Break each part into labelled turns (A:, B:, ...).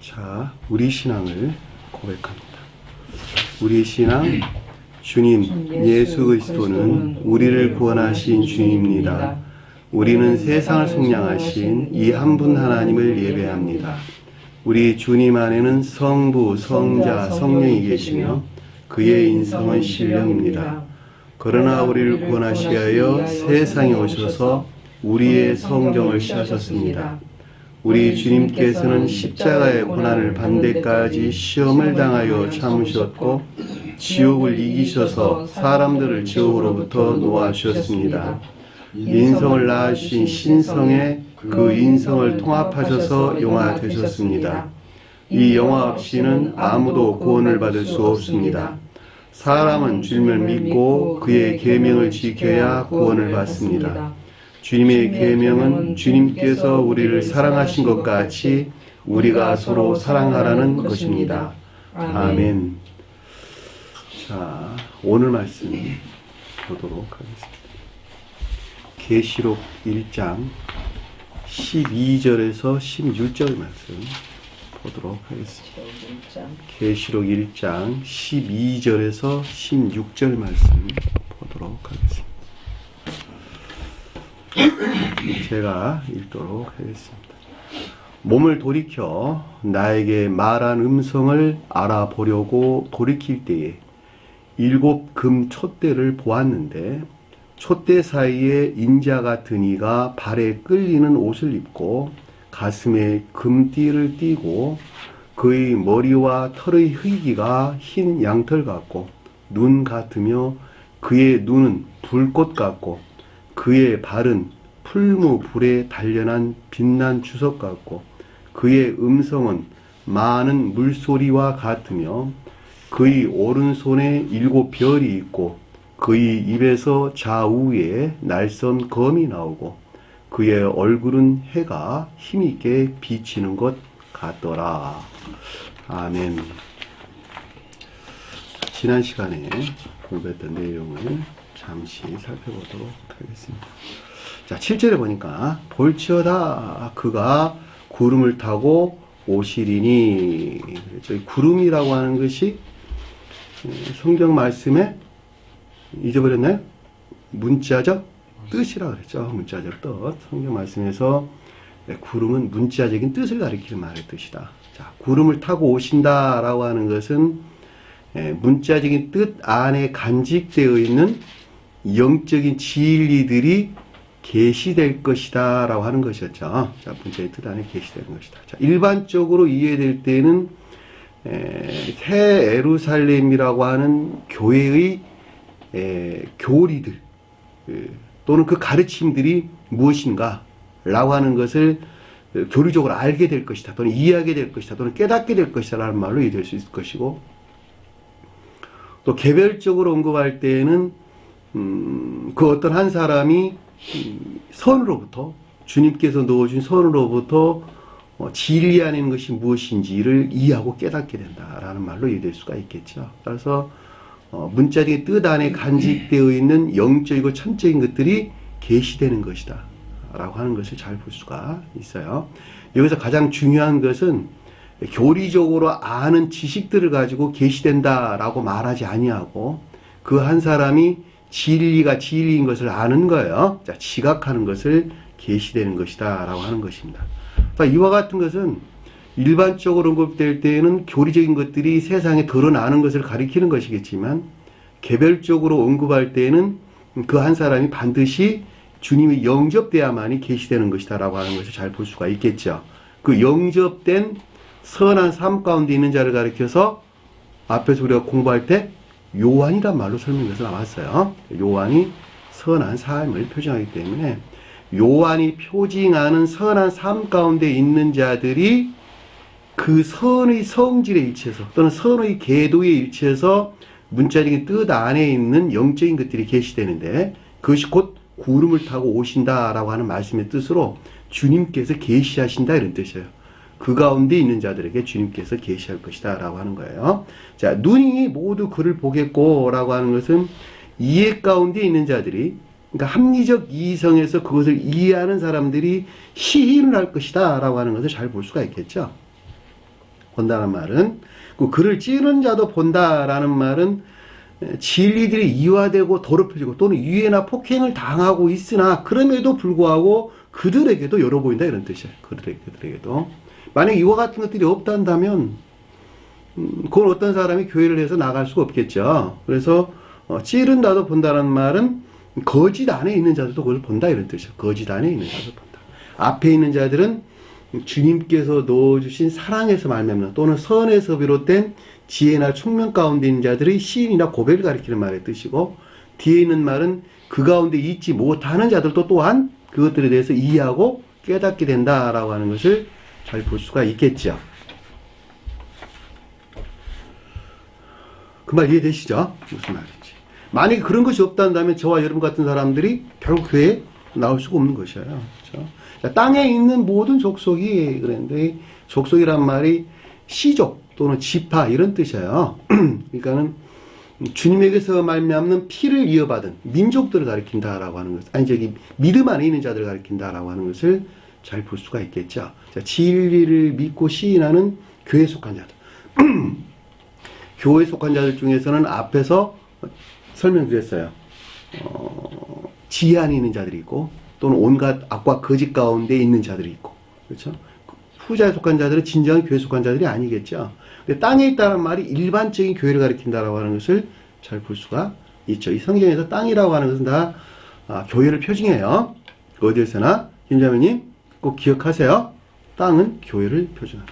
A: 자, 우리 신앙을 고백합니다. 우리 신앙, 주님 예수 그리스도는 우리를 구원하신 주님입니다. 우리는 세상을 속량하신 이 한 분 하나님을 예배합니다. 우리 주님 안에는 성부, 성자, 성령이 계시며 그의 인성은 신령입니다. 그러나 우리를 구원하시기 위하여 세상에 오셔서 우리의 성정을 시하셨습니다. 우리 주님께서는 십자가의 고난을 받는 데까지 시험을 당하여 참으셨고 지옥을 이기셔서 사람들을 지옥으로부터 놓아주셨습니다. 인성을 낳으신 신성에 그 인성을 통합하셔서 영화 되셨습니다. 이 영화 없이는 아무도 구원을 받을 수 없습니다. 사람은 주님을 믿고 그의 계명을 지켜야 구원을 받습니다. 주님의 계명은 주님께서 우리를 사랑하신 것 같이 우리가 서로 사랑하라는 것입니다. 아멘. 자, 오늘 말씀 보도록 하겠습니다. 계시록 1장 12절에서 16절 말씀 보도록 하겠습니다. 계시록 1장 12절에서 16절 말씀 보도록 하겠습니다. 제가 읽도록 하겠습니다. 몸을 돌이켜 나에게 말한 음성을 알아보려고 돌이킬 때에 7 금 촛대를 보았는데 촛대 사이에 인자 같은 이가 발에 끌리는 옷을 입고 가슴에 금띠를 띠고 그의 머리와 털의 희기가 흰 양털 같고 눈 같으며 그의 눈은 불꽃 같고 그의 발은 풀무 불에 단련한 빛난 주석 같고 그의 음성은 많은 물소리와 같으며 그의 오른손에 7 별이 있고 그의 입에서 좌우에 날선 검이 나오고 그의 얼굴은 해가 힘있게 비치는 것 같더라. 아멘. 지난 시간에 공부했던 내용을 잠시 살펴보도록 하겠습니다. 자, 7절에 보니까 볼지어다 그가 구름을 타고 오시리니. 저희 구름이라고 하는 것이 성경 말씀에 잊어버렸나요? 문자적 뜻이라고 그랬죠. 문자적 뜻. 성경 말씀에서 구름은 문자적인 뜻을 가리키는 말의 뜻이다. 자, 구름을 타고 오신다라고 하는 것은 문자적인 뜻 안에 간직되어 있는 영적인 진리들이 계시될 것이다 라고 하는 것이었죠. 자, 문자의 뜻 안에 계시되는 것이다. 자, 일반적으로 이해될 때는 새 예루살렘이라고 하는 교회의 교리들 또는 그 가르침들이 무엇인가 라고 하는 것을 교리적으로 알게 될 것이다 또는 이해하게 될 것이다 또는 깨닫게 될 것이다 라는 말로 이해될 수 있을 것이고, 또 개별적으로 언급할 때에는 그 어떤 한 사람이 선으로부터 주님께서 넣어준 선으로부터 진리 안에 있는 것이 무엇인지를 이해하고 깨닫게 된다라는 말로 이해될 수가 있겠죠. 따라서 문자적인 뜻 안에 간직되어 있는 영적이고 천적인 것들이 계시되는 것이다 라고 하는 것을 잘 볼 수가 있어요. 여기서 가장 중요한 것은 교리적으로 아는 지식들을 가지고 계시된다 라고 말하지 아니하고 그 한 사람이 진리가 진리인 것을 아는 거예요. 자, 지각하는 것을 계시되는 것이다 라고 하는 것입니다. 그러니까 이와 같은 것은 일반적으로 언급될 때에는 교리적인 것들이 세상에 드러나는 것을 가리키는 것이겠지만, 개별적으로 언급할 때에는 그 한 사람이 반드시 주님이 영접돼야만이 계시되는 것이다 라고 하는 것을 잘 볼 수가 있겠죠. 그 영접된 선한 삶 가운데 있는 자를 가리켜서 앞에서 우리가 공부할 때 요한이란 말로 설명해서 나왔어요. 요한이 선한 삶을 표징하기 때문에 요한이 표징하는 선한 삶 가운데 있는 자들이 그 선의 성질에 일치해서 또는 선의 계도에 일치해서 문자적인 뜻 안에 있는 영적인 것들이 계시되는데, 그것이 곧 구름을 타고 오신다라고 하는 말씀의 뜻으로 주님께서 계시하신다 이런 뜻이에요. 그 가운데 있는 자들에게 주님께서 계시할 것이다 라고 하는 거예요. 자, 눈이 모두 그를 보겠고 라고 하는 것은 이해 가운데 있는 자들이, 그러니까 합리적 이성에서 그것을 이해하는 사람들이 시인을 할 것이다 라고 하는 것을 잘 볼 수가 있겠죠. 본다는 말은, 그를 찌르는 자도 본다라는 말은 진리들이 이화되고 더럽혀지고 또는 유해나 폭행을 당하고 있으나 그럼에도 불구하고 그들에게도 열어 보인다 이런 뜻이에요. 그들에게도. 만약 이와 같은 것들이 없단다면 그건 어떤 사람이 교회를 해서 나갈 수가 없겠죠. 그래서 찌른다도 본다는 말은 거짓 안에 있는 자들도 그걸 본다 이런 뜻이에요. 거짓 안에 있는 자들도 본다. 앞에 있는 자들은 주님께서 넣어주신 사랑에서 말미암는 또는 선에서 비롯된 지혜나 총명 가운데 있는 자들의 시인이나 고백을 가리키는 말의 뜻이고, 뒤에 있는 말은 그 가운데 있지 못하는 자들도 또한 그것들에 대해서 이해하고 깨닫게 된다라고 하는 것을 잘 볼 수가 있겠죠. 그 말 이해되시죠? 무슨 말인지. 만약에 그런 것이 없다면 저와 여러분 같은 사람들이 결국 교회에 나올 수가 없는 것이에요. 그렇죠? 자, 땅에 있는 모든 족속이 그랬는데, 족속이란 말이 시족 또는 지파 이런 뜻이에요. 그러니까는 주님에게서 말미암는 피를 이어받은 민족들을 가리킨다라고 하는 것. 아니 저기 믿음 안에 있는 자들을 가리킨다라고 하는 것을 잘 볼 수가 있겠죠. 자, 진리를 믿고 시인하는 교회에 속한 자들. 교회에 속한 자들 중에서는 앞에서 설명드렸어요. 지혜 안에 있는 자들이 있고 또는 온갖 악과 거짓 가운데 있는 자들이 있고, 그렇죠? 후자에 속한 자들은 진정한 교회에 속한 자들이 아니겠죠. 근데 땅에 있다는 말이 일반적인 교회를 가리킨다라고 하는 것을 잘 볼 수가 있죠. 이 성경에서 땅이라고 하는 것은 다 교회를 표징해요. 어디에서나. 김자매님 꼭 기억하세요. 땅은 교회를 표징한다.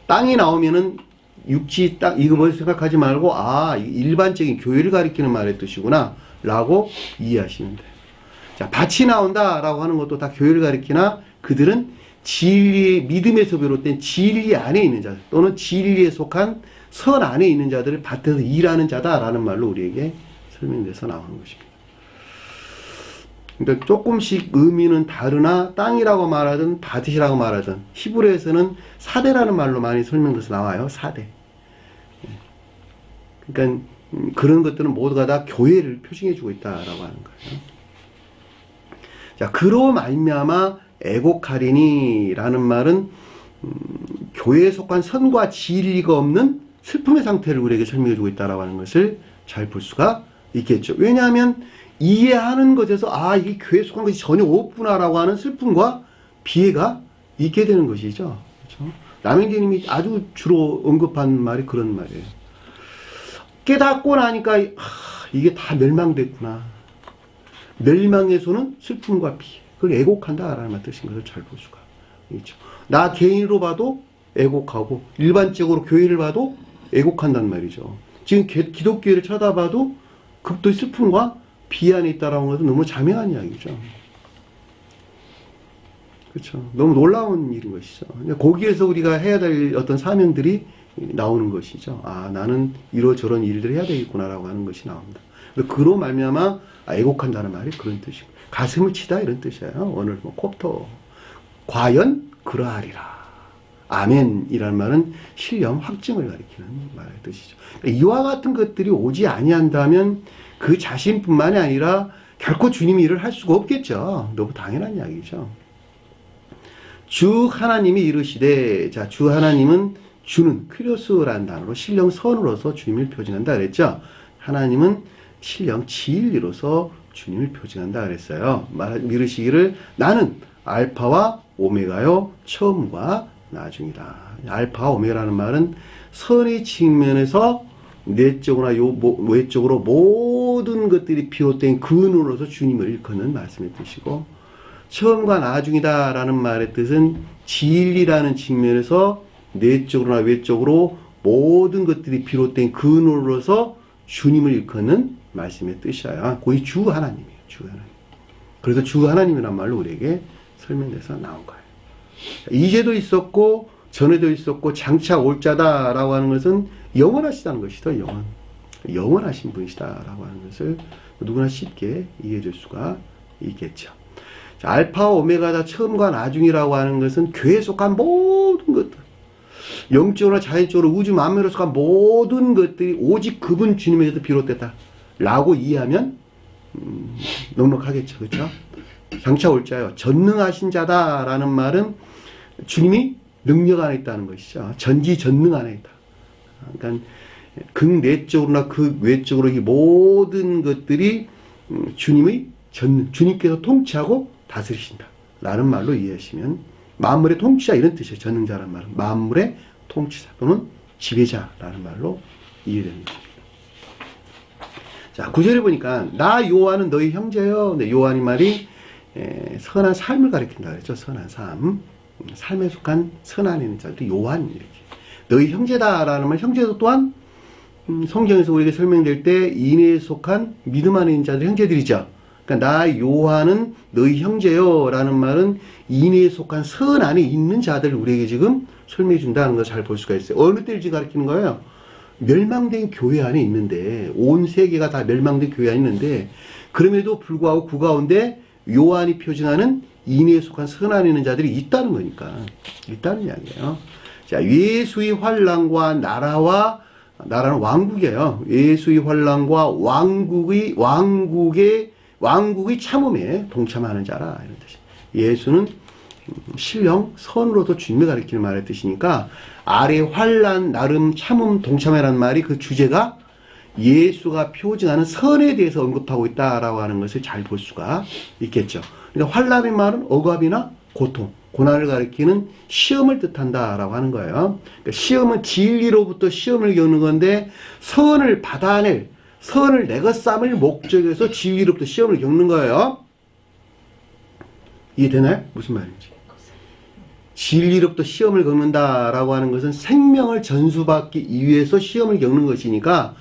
A: 땅이 나오면은 육지 땅 이거 뭐 생각하지 말고 일반적인 교회를 가리키는 말의 뜻이구나 라고 이해하시면 돼요. 자, 밭이 나온다라고 하는 것도 다 교회를 가리키나 그들은 진리의 믿음에서 비롯된 진리 안에 있는 자들 또는 진리에 속한 선 안에 있는 자들을 밭에서 일하는 자다라는 말로 우리에게 설명돼서 나오는 것입니다. 그러니까 조금씩 의미는 다르나 땅이라고 말하든 밭이라고 말하든 히브리어에서는 사대라는 말로 많이 설명돼서 나와요. 사대. 그러니까 그런 것들은 모두가 다 교회를 표징해주고 있다라고 하는 거예요. 자, 그로 말미암아 애곡하리니라는 말은 교회에 속한 선과 진리가 없는 슬픔의 상태를 우리에게 설명해주고 있다라고 하는 것을 잘 볼 수가 있겠죠. 왜냐하면 이해하는 것에서 이게 교회에 속한 것이 전혀 없구나라고 하는 슬픔과 비애가 있게 되는 것이죠. 그렇죠? 남영재님이 아주 주로 언급한 말이 그런 말이에요. 깨닫고 나니까 이게 다 멸망됐구나. 멸망에서는 슬픔과 비애, 그걸 애곡한다라는 뜻인 것을 잘 볼 수가 있죠. 나 개인으로 봐도 애곡하고 일반적으로 교회를 봐도 애곡한단 말이죠. 지금 기독교회를 쳐다봐도 극도의 슬픔과 비애 안에 있다라는 것은 너무 자명한 이야기죠. 그렇죠. 너무 놀라운 일인 것이죠. 거기에서 우리가 해야 될 어떤 사명들이 나오는 것이죠. 나는 이러저런 일들을 해야 되겠구나라고 하는 것이 나옵니다. 그로 말미암아 애곡한다는 말이 그런 뜻이고 가슴을 치다 이런 뜻이에요. 오늘 콥터 과연 그러하리라. 아멘이라는 말은 신령 확증을 가리키는 말의 뜻이죠. 이와 같은 것들이 오지 아니한다면 그 자신뿐만이 아니라 결코 주님이 일을 할 수가 없겠죠. 너무 당연한 이야기죠. 주 하나님이 이르시되, 자, 주 하나님은 주는 크리오스라는 단어로 신령 선으로서 주님을 표징한다 그랬죠. 하나님은 신령 진리로서 주님을 표징한다 그랬어요. 이르시기를 나는 알파와 오메가요 처음과 나중이다. 알파와 오메가라는 말은 선의 측면에서 내적으로나 외적으로 모든 것들이 비롯된 근원으로서 주님을 일컫는 말씀의 뜻이고, 처음과 나중이다라는 말의 뜻은 진리라는 측면에서 내적으로나 외적으로 모든 것들이 비롯된 근원으로서 주님을 일컫는 말씀의 뜻이야. 거의 주 하나님이에요. 주 하나님. 그래서 주 하나님이란 말로 우리에게 설명돼서 나온 거예요. 이제도 있었고 전에도 있었고 장차 올 자다라고 하는 것은 영원하시다는 것이죠. 영원하신 분이시다라고 하는 것을 누구나 쉽게 이해해 줄 수가 있겠죠. 자, 알파와 오메가다 처음과 나중이라고 하는 것은 교회에 속한 모든 것들, 영적으로 자연적으로 우주 만물에 속한 모든 것들이 오직 그분 주님에게서 비롯됐다 라고 이해하면 넉넉하겠죠. 그렇죠? 장차 올 자요. 전능하신 자다라는 말은 주님이 능력 안에 있다는 것이죠. 전지전능 안에 있다. 그러니까 극내적으로나 극외적으로 이 모든 것들이 주님의 전능, 주님께서 통치하고 다스리신다 라는 말로 이해하시면, 만물의 통치자 이런 뜻이에요. 전능자라는 말은 만물의 통치자 또는 지배자라는 말로 이해됩니다. 자, 9절에 보니까 나 요한은 너희 형제요. 근데 요한이 말이 선한 삶을 가리킨다 그랬죠. 선한 삶, 삶에 속한 선한에 있는 자들 요한, 이렇게 너희 형제다라는 말, 형제도 또한 성경에서 우리에게 설명될 때 인애에 속한 믿음 안에 있는 자들 형제들이죠. 그러니까 나 요한은 너희 형제요 라는 말은 인애에 속한 선 안에 있는 자들을 우리에게 지금 설명해 준다는 걸 잘 볼 수가 있어요. 어느 때를 지금 가리키는 거예요? 멸망된 교회 안에 있는데, 온 세계가 다 멸망된 교회 안에 있는데, 그럼에도 불구하고 그 가운데 요한이 표징하는 인애에 속한 선 안에 있는 자들이 있다는 거니까, 있다는 이야기예요. 자, 예수의 환란과 나라는 왕국이에요. 예수의 환란과 왕국의 참음에 동참하는 자라, 이런 뜻이. 예수는 신령 선으로도 주님을 가리키는 말의 뜻이니까, 아래 환란 나름 참음 동참해라는 말이 그 주제가 예수가 표징하는 선에 대해서 언급하고 있다라고 하는 것을 잘 볼 수가 있겠죠. 그러니까 환란의 말은 억압이나 고통, 고난을 가리키는 시험을 뜻한다라고 하는 거예요. 그러니까 시험은 진리로부터 시험을 겪는 건데, 선을 받아낼, 선을 내가 쌓을 목적에서 진리로부터 시험을 겪는 거예요. 이해되나요? 무슨 말인지. 진리로부터 시험을 겪는다라고 하는 것은 생명을 전수받기 위해서 시험을 겪는 것이니까,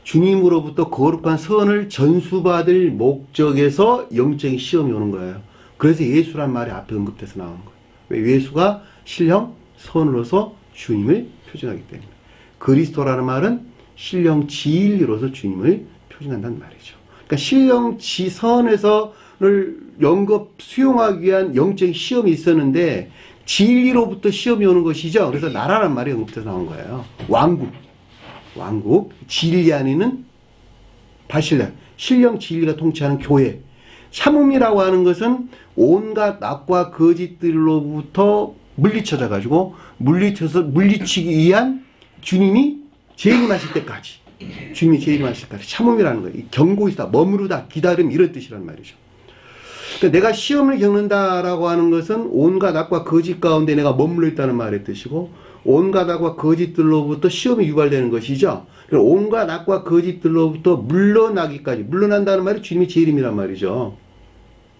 A: 주님으로부터 거룩한 선을 전수받을 목적에서 영적인 시험이 오는 거예요. 그래서 예수란 말이 앞에 언급돼서 나오는 거예요. 왜? 예수가 신령 선으로서 주님을 표징하기 때문에. 그리스도라는 말은 신령 진리로서 주님을 표징한다는 말이죠. 그러니까 신령 지선에서를 수용하기 위한 영적인 시험이 있었는데, 진리로부터 시험이 오는 것이죠. 그래서 나라란 말이 언급돼서 나온 거예요. 왕국, 진리 안에 있는 바실레, 신령 진리가 통치하는 교회. 참음이라고 하는 것은 온갖 악과 거짓들로부터 물리치기 위한 주님이 재림하실 때까지, 참음이라는 거예요. 경고이다, 머무르다, 기다림, 이런 뜻이란 말이죠. 그러니까 내가 시험을 겪는다라고 하는 것은 온갖 악과 거짓 가운데 내가 머물러 있다는 말의 뜻이고, 온갖 악과 거짓들로부터 시험이 유발되는 것이죠. 온갖 악과 거짓들로부터 물러난다는 말이 주님의 재림이란 말이죠.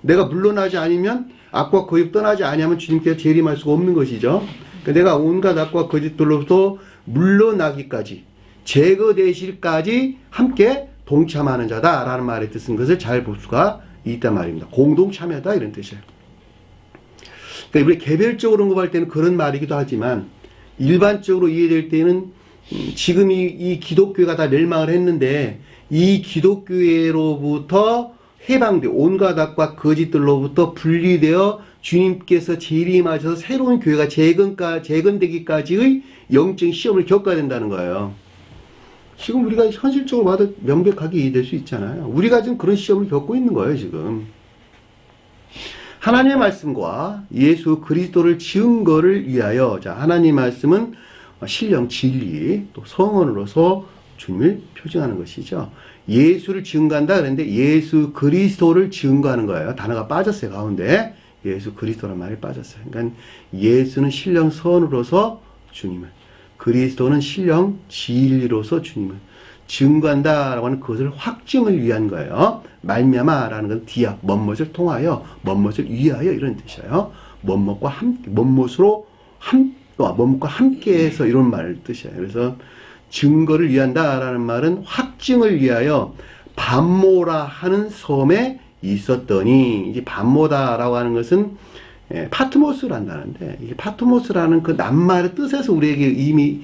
A: 내가 물러나지 않으면, 악과 거짓 떠나지 아니하면 주님께서 재림할 수가 없는 것이죠. 그러니까 내가 온갖 악과 거짓들로부터 물러나기까지, 제거되실까지 함께 동참하는 자다라는 말의 뜻인 것을 잘 볼 수가 있단 말입니다. 공동 참여다, 이런 뜻이에요. 그러니까 우리 개별적으로 언급할 때는 그런 말이기도 하지만, 일반적으로 이해될 때는 지금 이 기독교가 다 멸망을 했는데, 이 기독교회로부터 해방되어 온갖 악과 거짓들로부터 분리되어 주님께서 재림하셔서 새로운 교회가 재건되기까지의 영적인 시험을 겪어야 된다는 거예요. 지금 우리가 현실적으로 봐도 명백하게 이해될 수 있잖아요. 우리가 지금 그런 시험을 겪고 있는 거예요, 지금. 하나님의 말씀과 예수 그리스도를 증거를 위하여, 자, 하나님의 말씀은 신령 진리, 또 성언으로서 주님을 표징하는 것이죠. 예수를 증거한다 그랬는데 예수 그리스도를 증거하는 거예요. 단어가 빠졌어요, 가운데. 예수 그리스도라는 말이 빠졌어요. 그러니까 예수는 신령 선으로서 주님을, 그리스도는 신령 진리로서 주님을 증거한다라고 하는 그것을 확증을 위한 거예요. 말미암아라는 건 디아, 멋뭇을 통하여, 멋뭇을 위하여, 이런 뜻이에요. 멋뭇과 함께해서, 이런 말 뜻이에요. 그래서 증거를 위한다라는 말은 확증을 위하여 반모라 하는 섬에 있었더니, 이제 반모다라고 하는 것은 파트모스란다는데, 이게 파트모스라는 그 낱말의 뜻에서 우리에게 이미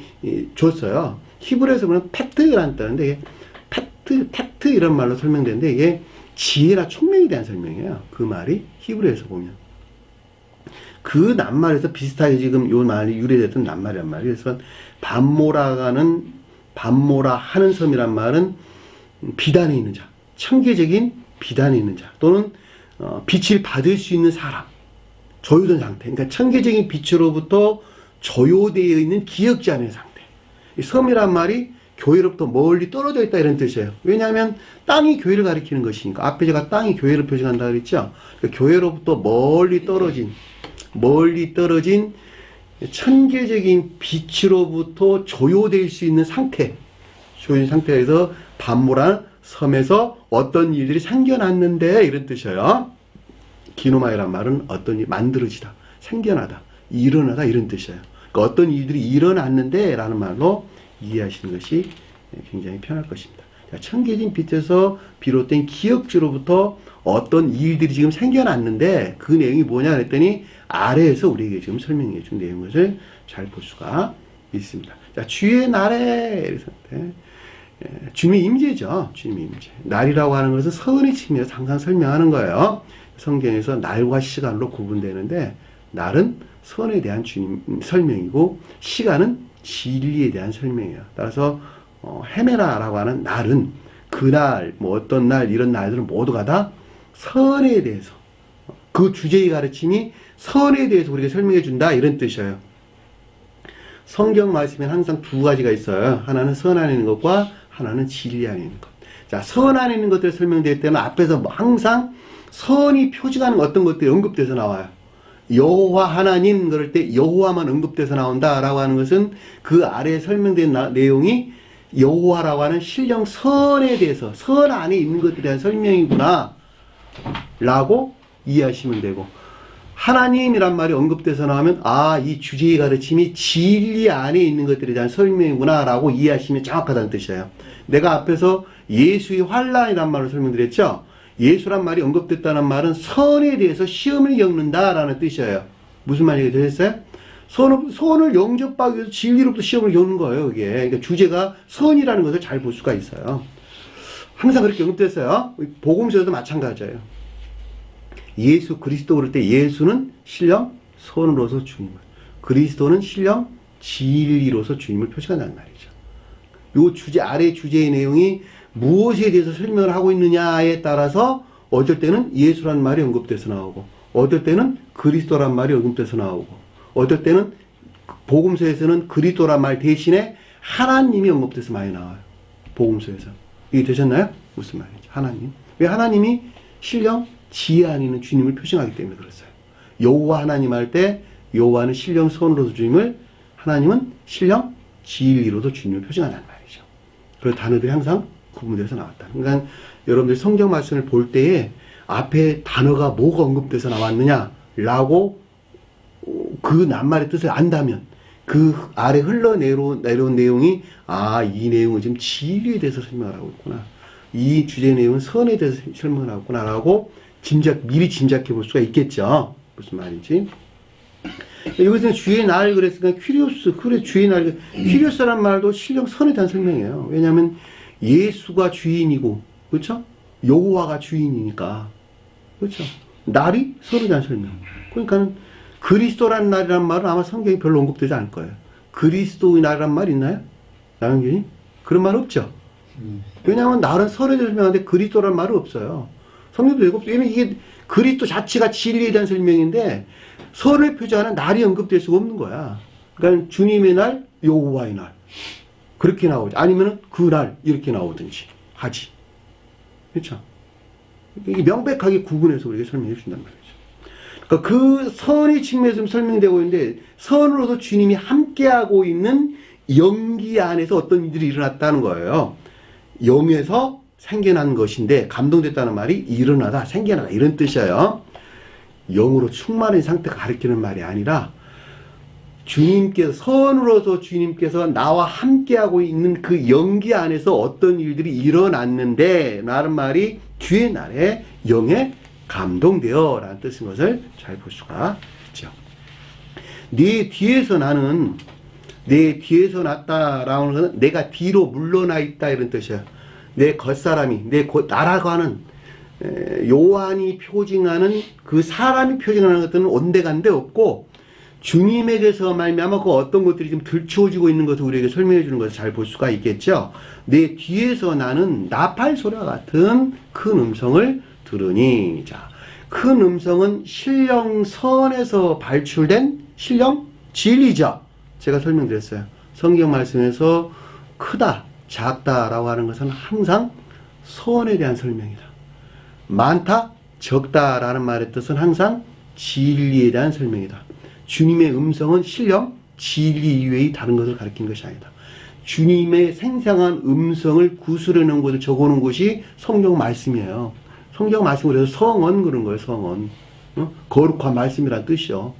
A: 줬어요. 히브리에서 보면 팩트라는 뜻인데, 팩트 이런 말로 설명되는데, 이게 지혜나 총명에 대한 설명이에요. 그 말이 히브리에서 보면. 그 낱말에서 비슷하게 지금 요 말이 유래됐던 낱말이란 말이에요. 그래서 반모라 하는 섬이란 말은 비단에 있는 자, 청계적인 비단에 있는 자, 또는 빛을 받을 수 있는 사람, 조유된 상태. 그러니까 청계적인 빛으로부터 조요되어 있는 기역지 않은 상태. 이 섬이란 말이 교회로부터 멀리 떨어져 있다 이런 뜻이에요. 왜냐하면 땅이 교회를 가리키는 것이니까. 앞에 제가 땅이 교회를 표시한다 그랬죠. 교회로부터 멀리 떨어진 천계적인 빛으로부터 조요될 수 있는 상태. 조요된 상태에서 반모란 섬에서 어떤 일들이 생겨났는데 이런 뜻이에요. 기노마이란 말은 어떤 일 만들어지다, 생겨나다, 일어나다 이런 뜻이에요. 그러니까 어떤 일들이 일어났는데 라는 말로 이해하시는 것이 굉장히 편할 것입니다. 천계적인 빛에서 비롯된 기역지로부터 어떤 일들이 지금 생겨났는데 그 내용이 뭐냐 그랬더니 아래에서 우리에게 지금 설명해 준 내용을 잘 볼 수가 있습니다. 자, 주의 날에 주님의 임재죠. 주님의 임재. 날이라고 하는 것은 선의 측면에서 항상 설명하는 거예요. 성경에서 날과 시간으로 구분되는데 날은 선에 대한 주님 설명이고 시간은 진리에 대한 설명이에요. 따라서 헤메라라고 하는 날은 그날 뭐 어떤 날 이런 날들은 모두가 다 선에 대해서 그 주제의 가르침이 선에 대해서 우리에게 설명해 준다 이런 뜻이에요. 성경 말씀에는 항상 두 가지가 있어요. 하나는 선 안에 있는 것과 하나는 진리 안에 있는 것. 자, 선 안에 있는 것들 설명될 때는 앞에서 항상 선이 표징하는 어떤 것들이 언급돼서 나와요. 여호와 하나님 그럴 때 여호와만 언급돼서 나온다라고 하는 것은 그 아래에 설명된 내용이 여호와라고 하는 신령 선에 대해서 선 안에 있는 것들에 대한 설명이구나 라고 이해하시면 되고, 하나님이란 말이 언급돼서 나오면 이 주제의 가르침이 진리 안에 있는 것들에 대한 설명이구나 라고 이해하시면 정확하다는 뜻이에요. 내가 앞에서 예수의 환란이란 말을 설명드렸죠. 예수란 말이 언급됐다는 말은 선에 대해서 시험을 겪는다라는 뜻이에요. 무슨 말이 되셨어요? 선을 영접하기 위해서 진리로부터 시험을 겪는 거예요, 그게. 그러니까 주제가 선이라는 것을 잘 볼 수가 있어요. 항상 그렇게 언급됐어요. 복음서에도 마찬가지예요. 예수 그리스도 그럴 때 예수는 신령 선으로서 주님을, 그리스도는 신령 진리로서 주님을 표시한다는 말이죠. 요 주제, 아래 주제의 내용이 무엇에 대해서 설명을 하고 있느냐에 따라서 어떨 때는 예수라는 말이 언급돼서 나오고, 어떨 때는 그리스도란 말이 언급돼서 나오고, 어떨 때는 복음서에서는 그리스도란 말 대신에 하나님이 언급돼서 많이 나와요. 복음서에서. 이게 되셨나요? 무슨 말이죠? 하나님. 왜 하나님이 신령 지혜 안에 있는 주님을 표시하기 때문에 그랬어요. 여호와 하나님 할 때 여호와는 신령 선으로도 주님을, 하나님은 신령 진리로도 주님을 표시한다는 말이죠. 그 단어들이 항상 구분돼서 나왔다. 그러니까 여러분들 성경 말씀을 볼 때에 앞에 단어가 뭐가 언급돼서 나왔느냐라고 그 낱말의 뜻을 안다면 그 아래 흘러내려온 내용이 이 내용은 지금 진리에 대해서 설명을 하고 있구나, 이 주제 내용은 선에 대해서 설명을 하고 있구나 라고 미리 짐작해 볼 수가 있겠죠. 무슨 말인지. 여기서는 주의 날 그랬으니까 퀴리오스, 그래 주의 날, 퀴리오스란 말도 신령 선에 대한 설명이에요. 왜냐하면 예수가 주인이고, 그렇죠? 여호와가 주인이니까, 그렇죠? 날이 선에 대한 설명. 그러니까는 그리스도란 날이란 말은 아마 성경에 별로 언급되지 않을 거예요. 그리스도의 날이란 말 있나요? 나영균이? 그런 말 없죠? 왜냐하면 날은 선에 대한 설명하는데 그리스도란 말은 없어요. 성경도 왜 없어요? 왜냐면 이게 그리스도 자체가 진리에 대한 설명인데 선을 표지하는 날이 언급될 수가 없는 거야. 그러니까 주님의 날, 여호와의 날 그렇게 나오지, 아니면은 그 날 이렇게 나오든지 하지. 그렇죠? 이게 명백하게 구분해서 우리에게 설명해 준단 말이죠. 그러니까 그 선의 측면에서 설명되고 있는데, 선으로서 주님이 함께하고 있는 영기 안에서 어떤 일들이 일어났다는 거예요. 영에서 생겨난 것인데, 감동됐다는 말이 일어나다, 생겨나다 이런 뜻이에요. 영으로 충만한 상태가 가리키는 말이 아니라 주님께서, 선으로서 주님께서 나와 함께하고 있는 그 영기 안에서 어떤 일들이 일어났는데 라는 말이 주의 날에 영에 감동되어 라는 뜻인 것을 잘 볼 수가 있죠. 내 뒤에서 났다라는 것은 내가 뒤로 물러나 있다 이런 뜻이에요. 내 겉사람이, 나라고 하는 요한이 표징하는 그 사람이 표징하는 것들은 온데간데 없고, 주님에게서 말미암아 그 어떤 것들이 좀 들추어지고 있는 것을 우리에게 설명해 주는 것을 잘 볼 수가 있겠죠. 내 뒤에서 나는 나팔 소리와 같은 큰 음성을 들으니, 자, 큰 음성은 신령 선에서 발출된 신령 진리죠. 제가 설명드렸어요. 성경 말씀에서 크다, 작다라고 하는 것은 항상 선에 대한 설명이다. 많다, 적다라는 말의 뜻은 항상 진리에 대한 설명이다. 주님의 음성은 신령, 진리 이외의 다른 것을 가리키는 것이 아니다. 주님의 생생한 음성을 구술해 놓은 것을 적어 놓은 것이 성경 말씀이에요. 성경 말씀을 해서 성언 그런 거예요. 성언. 거룩한 말씀이란 뜻이요.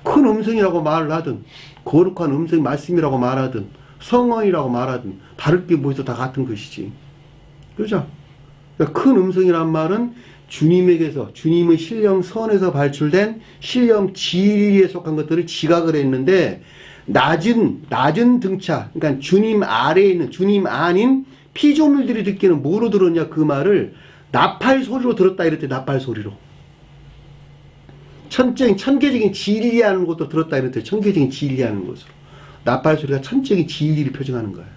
A: 큰 음성이라고 말을 하든 거룩한 음성 말씀이라고 말하든 성언이라고 말하든 다를 게 뭐 있어. 다 같은 것이지. 그렇죠? 그러니까 큰 음성이란 말은 주님에게서 주님의 신령 선에서 발출된 신령 진리에 속한 것들을 지각을 했는데 낮은 등차, 그러니까 주님 아래에 있는 주님 아닌 피조물들이 듣기는 뭐로 들었냐 그 말을 나팔 소리로 들었다 이랬대. 나팔 소리로. 천계적인 진리하는 것도 들었다 이랬대. 천계적인 진리하는 것으로. 나팔 소리가 천적인 진리를 표정하는 거예요.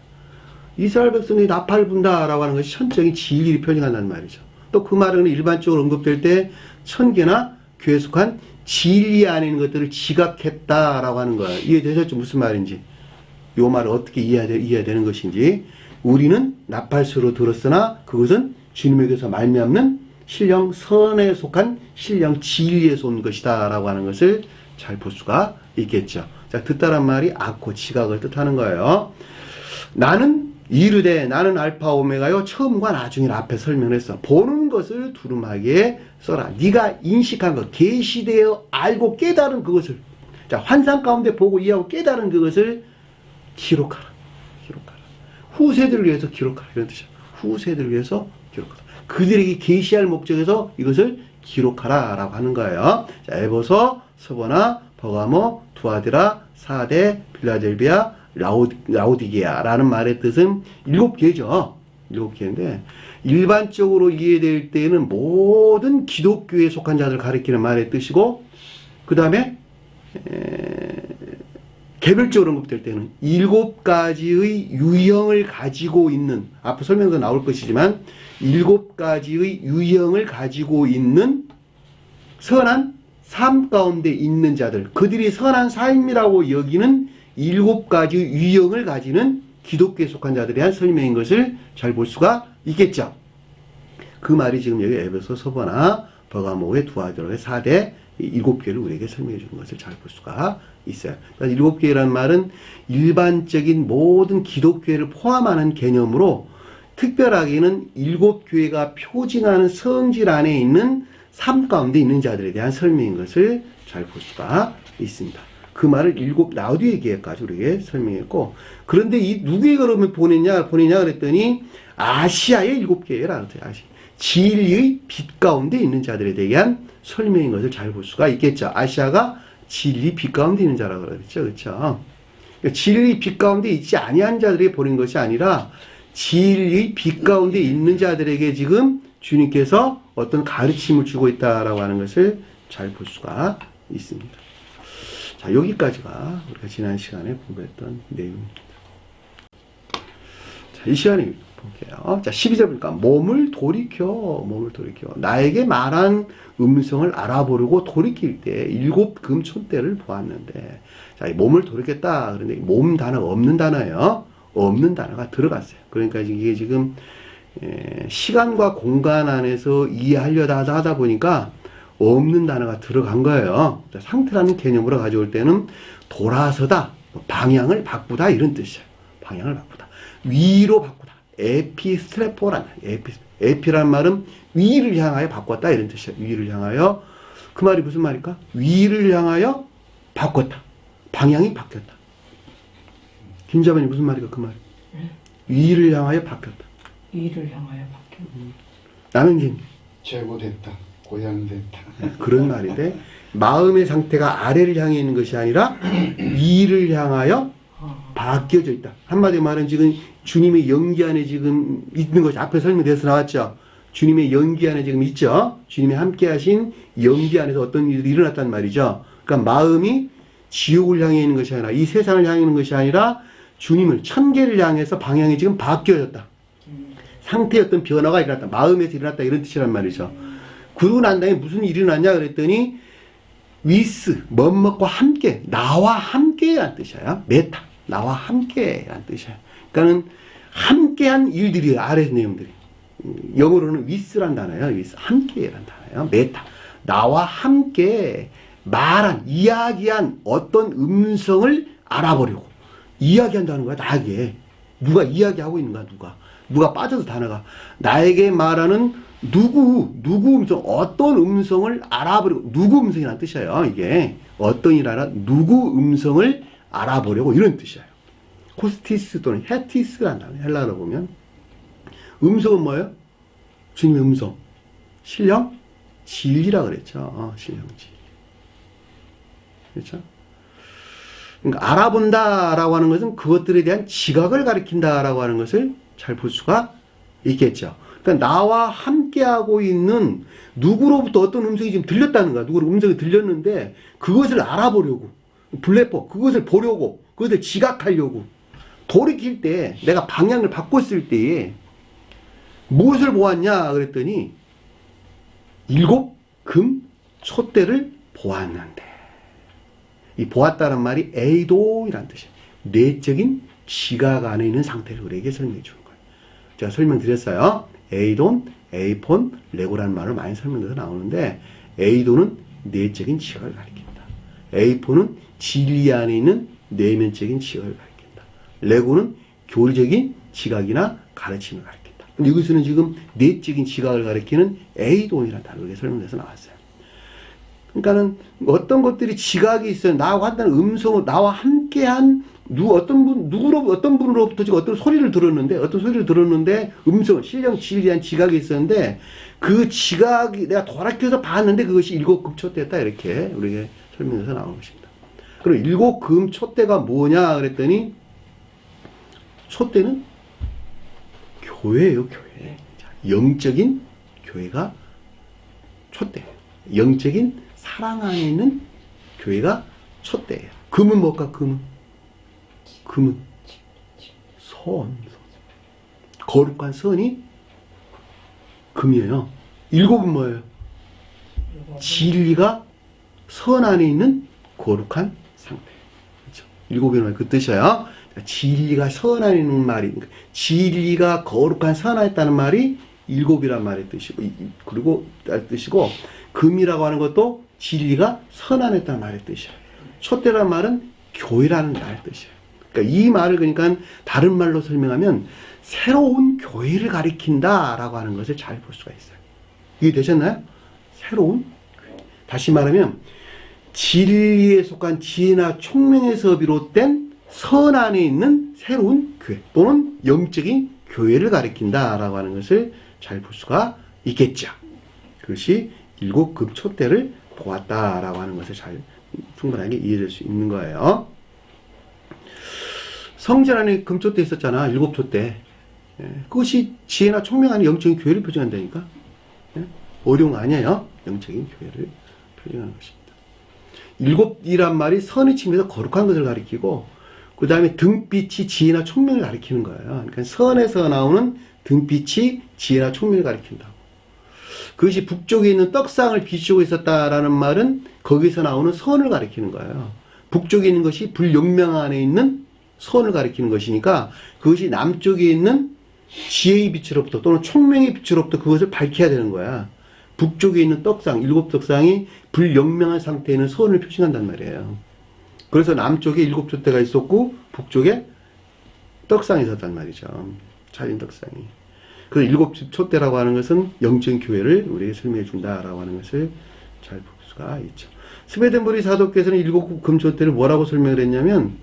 A: 이스라엘 백성이 나팔 분다라고 하는 것이 천적인 진리를 표정한다는 말이죠. 또 그 말은 일반적으로 언급될 때 천계나 교회에 속한 진리 안에 있는 것들을 지각했다라고 하는 거예요. 이해되셨죠? 무슨 말인지. 요 말을 어떻게 이해해야 되는 것인지. 우리는 나팔소리로 들었으나 그것은 주님에게서 말미암는 신령 선에 속한 신령 진리에서 온 것이다 라고 하는 것을 잘 볼 수가 있겠죠. 자, 듣다란 말이 악고 지각을 뜻하는 거예요. 나는 이르되 나는 알파 오메가요 처음과 나중이라 앞에 설명했어. 보는 것을 두루마기에 써라. 네가 인식한 것, 계시되어 알고 깨달은 그것을, 자, 환상 가운데 보고 이해하고 깨달은 그것을 기록하라. 기록하라. 후세들을 위해서 기록하라. 이런 뜻이야. 후세들을 위해서 기록하라. 그들에게 계시할 목적에서 이것을 기록하라 라고 하는 거예요. 자, 에베소, 스보나, 버가모, 두아디라, 사데, 빌라델비아, 라오디게아라는 말의 뜻은 7개죠. 7개인데 일반적으로 이해될 때는 모든 기독교에 속한 자들을 가리키는 말의 뜻이고, 그 다음에 개별적으로 언급될 때는 7가지의 유형을 가지고 있는, 앞으로 설명도 나올 것이지만 7가지의 유형을 가지고 있는 선한 삶 가운데 있는 자들, 그들이 선한 삶이라고 여기는 7가지 유형을 가지는 기독교에 속한 자들에 대한 설명인 것을 잘 볼 수가 있겠죠. 그 말이 지금 여기 에베소, 서보나, 버가모의 두아디라의 4대 7개를 우리에게 설명해 주는 것을 잘 볼 수가 있어요. 그러니까 7개라는 말은 일반적인 모든 기독교회를 포함하는 개념으로 특별하게는 7교회가 표징하는 성질 안에 있는 삶 가운데 있는 자들에 대한 설명인 것을 잘 볼 수가 있습니다. 그 말을 라오디게아까지 우리에게 설명했고, 그런데 이 누구에게 그러면 보내냐 그랬더니 아시아의 7개라는 거예요. 진리의 빛 가운데 있는 자들에 대한 설명인 것을 잘 볼 수가 있겠죠. 아시아가 진리 빛 가운데 있는 자라고 그랬죠. 그렇죠? 그러니까 진리 빛 가운데 있지 아니한 자들에게 보낸 것이 아니라 진리의 빛 가운데 있는 자들에게 지금 주님께서 어떤 가르침을 주고 있다라고 하는 것을 잘 볼 수가 있습니다. 자, 여기까지가 우리가 지난 시간에 공부했던 내용입니다. 자, 이 시간에 볼게요. 자, 12절 보니까 몸을 돌이켜. 나에게 말한 음성을 알아보려고 돌이킬 때 7금 촛대를 보았는데, 자, 이 몸을 돌이켰다. 그런데 몸 단어가 없는 단어예요. 없는 단어가 들어갔어요. 그러니까 이게 지금 시간과 공간 안에서 이해하려다 하다 보니까 없는 단어가 들어간 거예요. 상태라는 개념으로 가져올 때는 돌아서다, 방향을 바꾸다 이런 뜻이에요. 방향을 바꾸다. 위로 바꾸다. 에피스트레포라는, 에피라는 말은 위를 향하여 바꿨다 이런 뜻이에요. 위를 향하여. 그 말이 무슨 말일까? 위를 향하여 바꿨다. 방향이 바뀌었다. 김자반이 무슨 말일까 그 말? 위를 향하여 바뀌었다.
B: 위를 향하여 바뀌었다.
A: 남영진.
C: 제고됐다. 고양됐다.
A: 그런 말인데, 마음의 상태가 아래를 향해 있는 것이 아니라 위를 향하여 바뀌어져 있다. 한마디로 말하면 지금 주님의 영기 안에 지금 있는 것이 앞에 설명돼서 나왔죠. 주님의 영기 안에 지금 있죠. 주님이 함께 하신 영기 안에서 어떤 일이 일어났단 말이죠. 그러니까 마음이 지옥을 향해 있는 것이 아니라, 이 세상을 향해 있는 것이 아니라 주님을, 천계를 향해서 방향이 지금 바뀌어졌다. 상태의 어떤 변화가 일어났다. 마음에서 일어났다. 이런 뜻이란 말이죠. 그러고 난 다음에 무슨 일이 일어났냐 그랬더니 with, 뭐뭐과 함께, 나와 함께라는 뜻이에요. 메타, 나와 함께라는 뜻이에요. 그러니까는 함께한 일들이에요. 아래 내용들이. 영어로는 with란 단어예요. with, 함께란 단어예요. 메타, 나와 함께 말한, 이야기한 어떤 음성을 알아보려고. 이야기한다는 거야, 나에게. 누가 이야기하고 있는가, 누가 빠져서 단어가. 나에게 말하는 누구 음성, 어떤 음성을 알아보려고, 누구 음성이라는 뜻이에요, 이게. 어떤이라나 누구 음성을 알아보려고, 이런 뜻이에요. 코스티스 또는 헤티스라는 단어, 헬라어로 보면. 음성은 뭐예요? 주님의 음성. 신령? 진리라 그랬죠. 신령, 진리. 그렇죠? 그러니까 알아본다라고 하는 것은 그것들에 대한 지각을 가리킨다라고 하는 것을 잘 볼 수가 있겠죠. 그러니까 나와 함께하고 있는 누구로부터 어떤 음성이 지금 들렸다는 거야. 누구로 음성이 들렸는데 그것을 알아보려고. 블랙복, 그것을 보려고. 그것을 지각하려고. 돌이킬 때 내가 방향을 바꿨을 때에 무엇을 보았냐 그랬더니 7 금 촛대를 보았는데, 이 보았다는 말이 에이도이라는 뜻이에요. 뇌적인 지각 안에 있는 상태를 우리에게 설명해 주는 거예요. 제가 설명드렸어요. 에이돈, 에이폰, 레고라는 말을 많이 설명해서 나오는데, 에이돈은 내적인 지각을 가리킨다. 에이폰은 진리 안에 있는 내면적인 지각을 가리킨다. 레고는 교리적인 지각이나 가르침을 가리킨다. 여기서는 지금 내적인 지각을 가리키는 에이돈이라는 단어가 설명돼서 나왔어요. 그러니까는 어떤 것들이 지각이 있어요. 나하고 한다는 음성을, 나와 함께한 어떤 분으로부터 지금 어떤 소리를 들었는데 음성, 신령, 진리한 지각이 있었는데 그 지각이 내가 돌이켜서 봤는데 그것이 7 금촛대였다. 이렇게 우리에게 설명해서 나온 것입니다. 그럼 7 금촛대가 뭐냐 그랬더니 촛대는 교회예요, 교회. 영적인 교회가 촛대예요. 영적인 사랑 안에 있는 교회가 촛대예요. 금은 뭘까? 금은 선. 거룩한 선이 금이에요. 7은 뭐예요? 진리가 선 안에 있는 거룩한 상태. 그렇죠? 7이라는 그 뜻이에요. 진리가 선 안에 있는 말이, 진리가 거룩한 선 안에 있다는 말이 7이란 말의 뜻이고, 그리고 뜻이고, 금이라고 하는 것도 진리가 선 안에 있다는 말의 뜻이에요. 촛대라는 말은 교회라는 말의 뜻이에요. 그러니까 이 말을 그러니까 다른 말로 설명하면 새로운 교회를 가리킨다라고 하는 것을 잘 볼 수가 있어요. 이해되셨나요? 새로운 교회. 다시 말하면 진리에 속한 지혜나 총명에서 비롯된 선 안에 있는 새로운 교회 또는 영적인 교회를 가리킨다라고 하는 것을 잘 볼 수가 있겠죠. 그것이 7 금촛대를 보았다라고 하는 것을 잘 충분하게 이해될 수 있는 거예요. 성전 안에 금촛대 있었잖아. 7 촛대. 그것이 지혜나 총명한 영적인 교회를 표현한다니까. 어려운 거 아니에요. 영적인 교회를 표현하는 것입니다. 7이란 말이 선의 측면에서 거룩한 것을 가리키고, 그 다음에 등빛이 지혜나 총명을 가리키는 거예요. 그러니까 선에서 나오는 등빛이 지혜나 총명을 가리킨다고. 그것이 북쪽에 있는 떡상을 비추고 있었다라는 말은 거기서 나오는 선을 가리키는 거예요. 북쪽에 있는 것이 불영명 안에 있는 선을 가리키는 것이니까 그것이 남쪽에 있는 지혜의 빛으로부터 또는 총명의 빛으로부터 그것을 밝혀야 되는 거야. 북쪽에 있는 떡상, 7 떡상이 불영명한 상태에 있는 선을 표시한단 말이에요. 그래서 남쪽에 7 촛대가 있었고 북쪽에 떡상이 있었단 말이죠. 차린 떡상이. 그래서 7 촛대라고 하는 것은 영적인 교회를 우리에게 설명해 준다라고 하는 것을 잘 볼 수가 있죠. 스웨덴버리 사도께서는 7 금촛대를 뭐라고 설명을 했냐면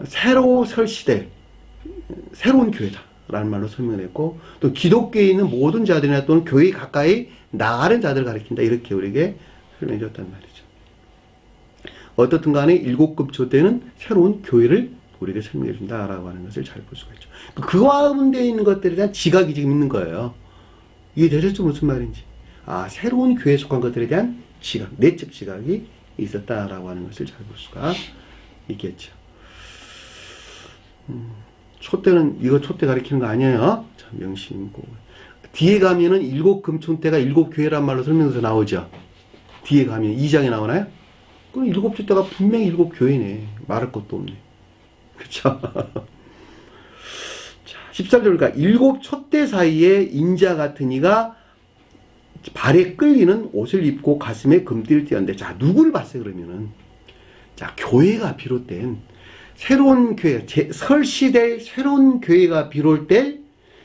A: 새로 설시될 새로운 교회다라는 말로 설명을 했고, 또 기독교에 있는 모든 자들이나 또는 교회 가까이 나가는 자들을 가리킨다, 이렇게 우리에게 설명해 줬단 말이죠. 어떻든 간에 7 금촛대는 새로운 교회를 우리에게 설명해 준다라고 하는 것을 잘 볼 수가 있죠. 그 가운데 있는 것들에 대한 지각이 지금 있는 거예요. 이게 되셨죠? 무슨 말인지. 새로운 교회에 속한 것들에 대한 지각, 내적 지각이 있었다라고 하는 것을 잘 볼 수가 있겠죠. 촛대는 이거 촛대 가리키는 거 아니에요. 자, 명심고. 뒤에 가면은 7 금촛대가 7 교회란 말로 설명해서 나오죠. 뒤에 가면 2장에 나오나요? 그럼 7촛대가 분명히 7교회네. 말할 것도 없네. 그쵸? 자, 13절, 그러니까 7촛대 사이에 인자 같은 이가 발에 끌리는 옷을 입고 가슴에 금띠를 띄었는데, 자, 누구를 봤어요, 그러면은? 자, 교회가 비롯된 새로운 교회, 설시대 새로운 교회가 비롯될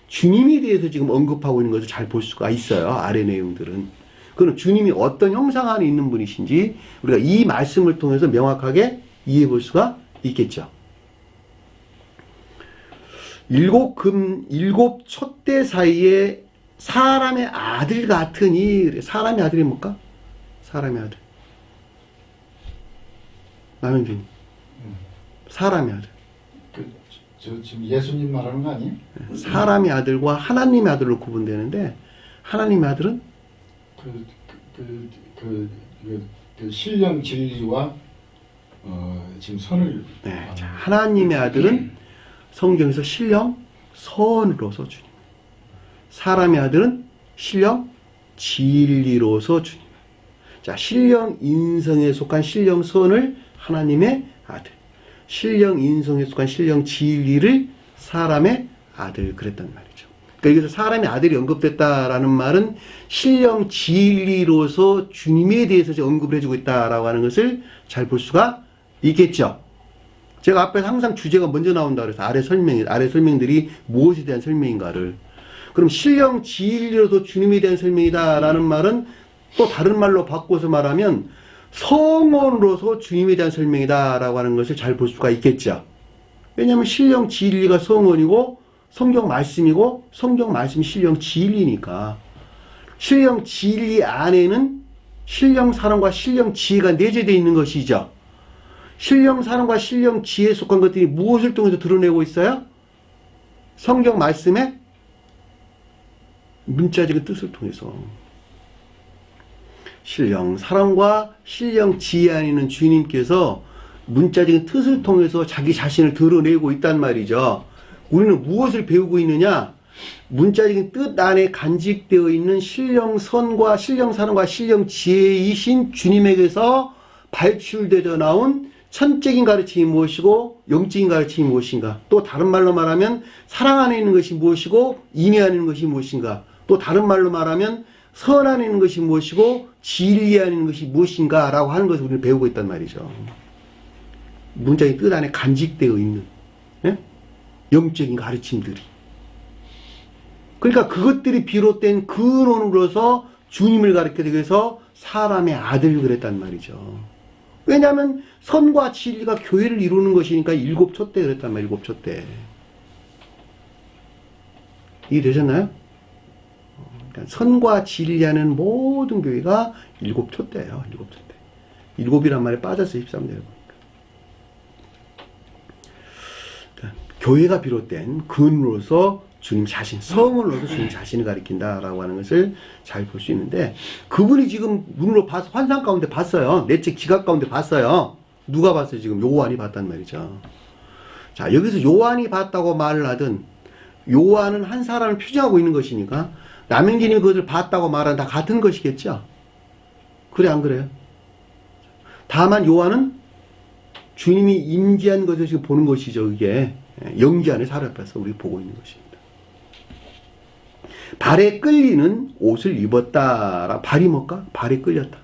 A: 주님에 대해서 지금 언급하고 있는 것을 잘 볼 수가 있어요. 아래 내용들은. 그럼 주님이 어떤 형상 안에 있는 분이신지 우리가 이 말씀을 통해서 명확하게 이해해 볼 수가 있겠죠. 7촛대 사이에 사람의 아들 같으니, 사람의 아들이 뭘까? 사람의 아들. 남영준. 사람의 아들.
C: 지금 예수님 말하는 거 아니에요?
A: 사람의 아들과 하나님의 아들로 구분되는데, 하나님의 아들은
C: 그 신령 진리와 지금 선을.
A: 네, 자, 하나님의 아들은 성경에서 신령 선으로서 주님. 사람의 아들은 신령 진리로서 주님. 자, 신령 인성에 속한 신령 선을 하나님의 아들, 신령 인성에 속한 신령 진리를 사람의 아들, 그랬단 말이죠. 그러니까 여기서 사람의 아들이 언급됐다라는 말은 신령 진리로서 주님에 대해서 언급을 해주고 있다라고 하는 것을 잘 볼 수가 있겠죠. 제가 앞에서 항상 주제가 먼저 나온다 그래서 아래 설명들이 무엇에 대한 설명인가를. 그럼 신령 진리로서 주님에 대한 설명이다라는 말은 또 다른 말로 바꿔서 말하면 성원으로서 주님에 대한 설명이다라고 하는 것을 잘 볼 수가 있겠죠. 왜냐하면 신령 진리가 성원이고 성경 말씀이고 성경 말씀이 신령 진리니까 신령 진리 안에는 신령 사랑과 신령 지혜가 내재되어 있는 것이죠. 신령 사랑과 신령 지혜에 속한 것들이 무엇을 통해서 드러내고 있어요? 성경 말씀의 문자적인 뜻을 통해서. 신령 사랑과 신령 지혜 안에 있는 주님께서 문자적인 뜻을 통해서 자기 자신을 드러내고 있단 말이죠. 우리는 무엇을 배우고 있느냐? 문자적인 뜻 안에 간직되어 있는 신령 선과 신령 사랑과 신령 지혜이신 주님에게서 발출되어 나온 천적인 가르침이 무엇이고 영적인 가르침이 무엇인가? 또 다른 말로 말하면 사랑 안에 있는 것이 무엇이고 인애 안에 있는 것이 무엇인가? 또 다른 말로 말하면 선 안에 있는 것이 무엇이고 진리 안에 있는 것이 무엇인가? 라고 하는 것을 우리는 배우고 있단 말이죠. 문자의 뜻 안에 간직되어 있는, 예? 영적인 가르침들이. 그러니까 그것들이 비롯된 근원으로서 주님을 가르치기 위해서 사람의 아들 그랬단 말이죠. 왜냐하면 선과 진리가 교회를 이루는 것이니까 7촛대 그랬단 말이에요. 7촛대. 이해되셨나요? 그러니까 선과 진리하는 모든 교회가 7촛대예요. 7촛대. 7이란 말에 빠졌어요. 13절에 보니까. 그러니까 교회가 비롯된 근으로서 주님 자신, 성원으로서 주님 자신을 가리킨다라고 하는 것을 잘 볼 수 있는데, 그분이 지금 눈으로 봐서 환상 가운데 봤어요. 내적 지각 가운데 봤어요. 누가 봤어요? 지금 요한이 봤단 말이죠. 자, 여기서 요한이 봤다고 말을 하든, 요한은 한 사람을 표정하고 있는 것이니까 남영진이 그것을 봤다고 말하는 다 같은 것이겠죠. 그래 안 그래요? 다만 요한은 주님이 임재한 것을 지금 보는 것이죠. 이게 영지 안에 사람에서 우리 보고 있는 것입니다. 발에 끌리는 옷을 입었다. 발이 뭘까? 발에 끌렸다.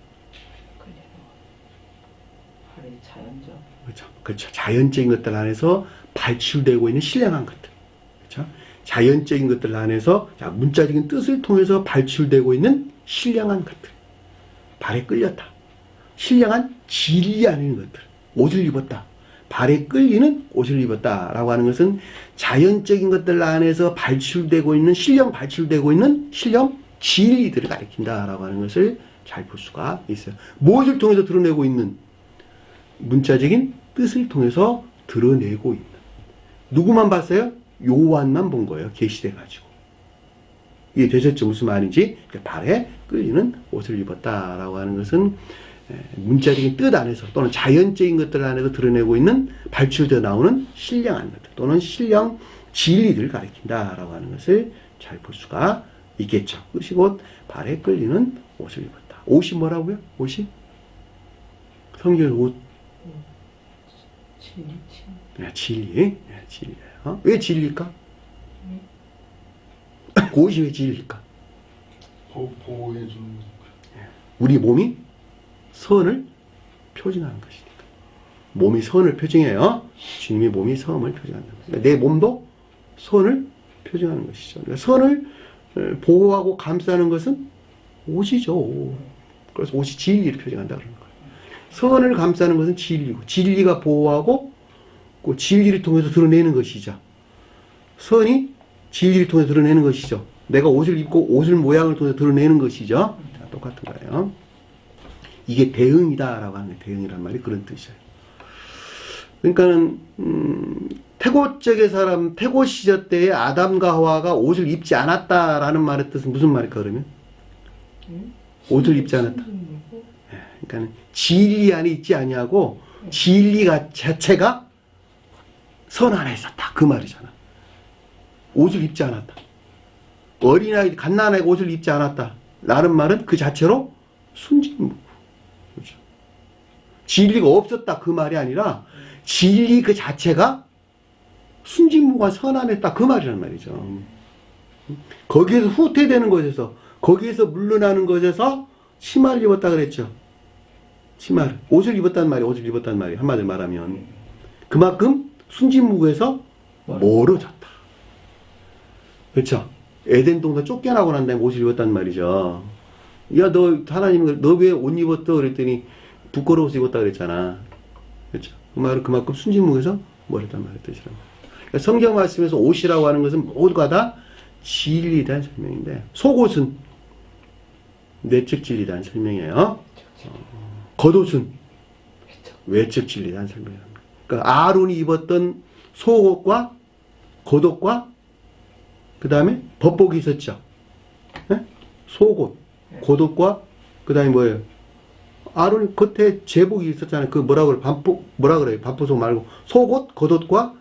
B: 발이 자연적.
A: 그렇죠. 그렇죠. 자연적인 것들 안에서 발출되고 있는 신령한 것들. 그렇죠. 자연적인 것들 안에서 자, 문자적인 뜻을 통해서 발출되고 있는 신령한 것들. 발에 끌렸다. 신령한 진리 안에 있는 것들. 옷을 입었다. 발에 끌리는 옷을 입었다라고 하는 것은 자연적인 것들 안에서 발출되고 있는 발출되고 있는 신령 진리들을 가리킨다라고 하는 것을 잘 볼 수가 있어요. 무엇을 통해서 드러내고 있는? 문자적인 뜻을 통해서 드러내고 있는. 누구만 봤어요? 요한만 본 거예요. 계시돼 가지고. 이게 되셨죠? 무슨 말인지? 발에 끌리는 옷을 입었다라고 하는 것은 문자적인 뜻 안에서 또는 자연적인 것들 안에서 드러내고 있는 발출되어 나오는 신령한 것들 또는 신령 진리들을 가리킨다라고 하는 것을 잘 볼 수가 있겠죠. 그것이 곧 발에 끌리는 옷을 입었다. 옷이 뭐라고요? 옷이? 성경 옷.
B: 진리.
A: 진리. 진리예요. 왜 진리일까? 옷이 왜 진리일까?
C: 보호해 주는
A: 우리 몸이 선을 표징하는 것이니까. 몸이 선을 표징해요. 주님의 몸이 선을 표징한다. 그러니까 내 몸도 선을 표징하는 것이죠. 그러니까 선을 보호하고 감싸는 것은 옷이죠. 그래서 옷이 진리를 표징한다 그러는 거예요. 선을 감싸는 것은 진리고, 진리가 보호하고 그 진리를 통해서 드러내는 것이죠. 선이 진리를 통해서 드러내는 것이죠. 내가 옷을 입고 옷을 모양을 통해서 드러내는 것이죠. 자, 똑같은 거예요. 이게 대응이다라고 하는 거예요. 대응이란 말이 그런 뜻이에요. 그러니까는 태고 쪽의 사람, 태고 시절 때에 아담과 하와가 옷을 입지 않았다라는 말의 뜻은 무슨 말일까 그러면? 옷을 입지 않았다. 그러니까 진리 안에 있지 아니하고 진리가 자체가 선 안에 있었다 그 말이잖아. 옷을 입지 않았다. 어린아이 갓난아이가 옷을 입지 않았다 라는 말은 그 자체로 순진무. 그렇죠. 진리가 없었다 그 말이 아니라 진리 그 자체가 순진무가 선 안에 있다 그 말이란 말이죠. 거기에서 후퇴되는 것에서, 거기에서 물러나는 것에서 치마를 입었다 그랬죠. 치마를. 옷을 입었단 말이에요. 옷을 입었단 말이에요. 한마디로 말하면. 그만큼 순진무구에서 멀어졌다. 그렇죠. 에덴 동산 쫓겨나고 난 다음에 옷을 입었단 말이죠. 야, 하나님, 너 왜 옷 입었어? 그랬더니 부끄러워서 입었다 그랬잖아. 그렇죠. 그 말은 그만큼 순진무구에서 멀었단 말이에요. 뜻이란 그러니까 성경 말씀에서 옷이라고 하는 것은 모두가 다 진리에 대한 설명인데, 속옷은 내적 진리에 대한 설명이에요. 겉옷은 외적 진리에 대한 설명이에요. 그러니까 아론이 입었던 속옷과 겉옷과 그 다음에 법복이 있었죠. 네? 속옷, 겉옷과 그 다음에 뭐예요? 아론이 겉에 제복이 있었잖아요. 그 뭐라 그래? 뭐라 그래요? 반포속 말고 속옷, 겉옷과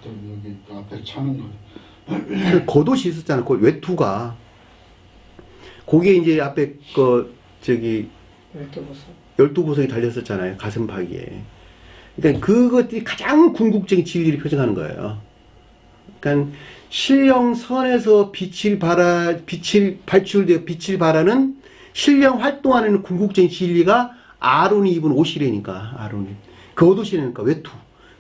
C: 여기 앞에 차는 거.
A: 그 겉옷이 있었잖아요. 그 외투가. 거기에 이제 앞에 열두 보석이 달렸었잖아요. 가슴팍이에. 그러니까 그것들이 가장 궁극적인 진리를 표정하는 거예요. 그러니까 신령선에서 빛을 발출되어 빛을 발하는 신령 활동하는 궁극적인 진리가 아론이 입은 옷이라니까. 아론이. 그 옷이라니까. 외투.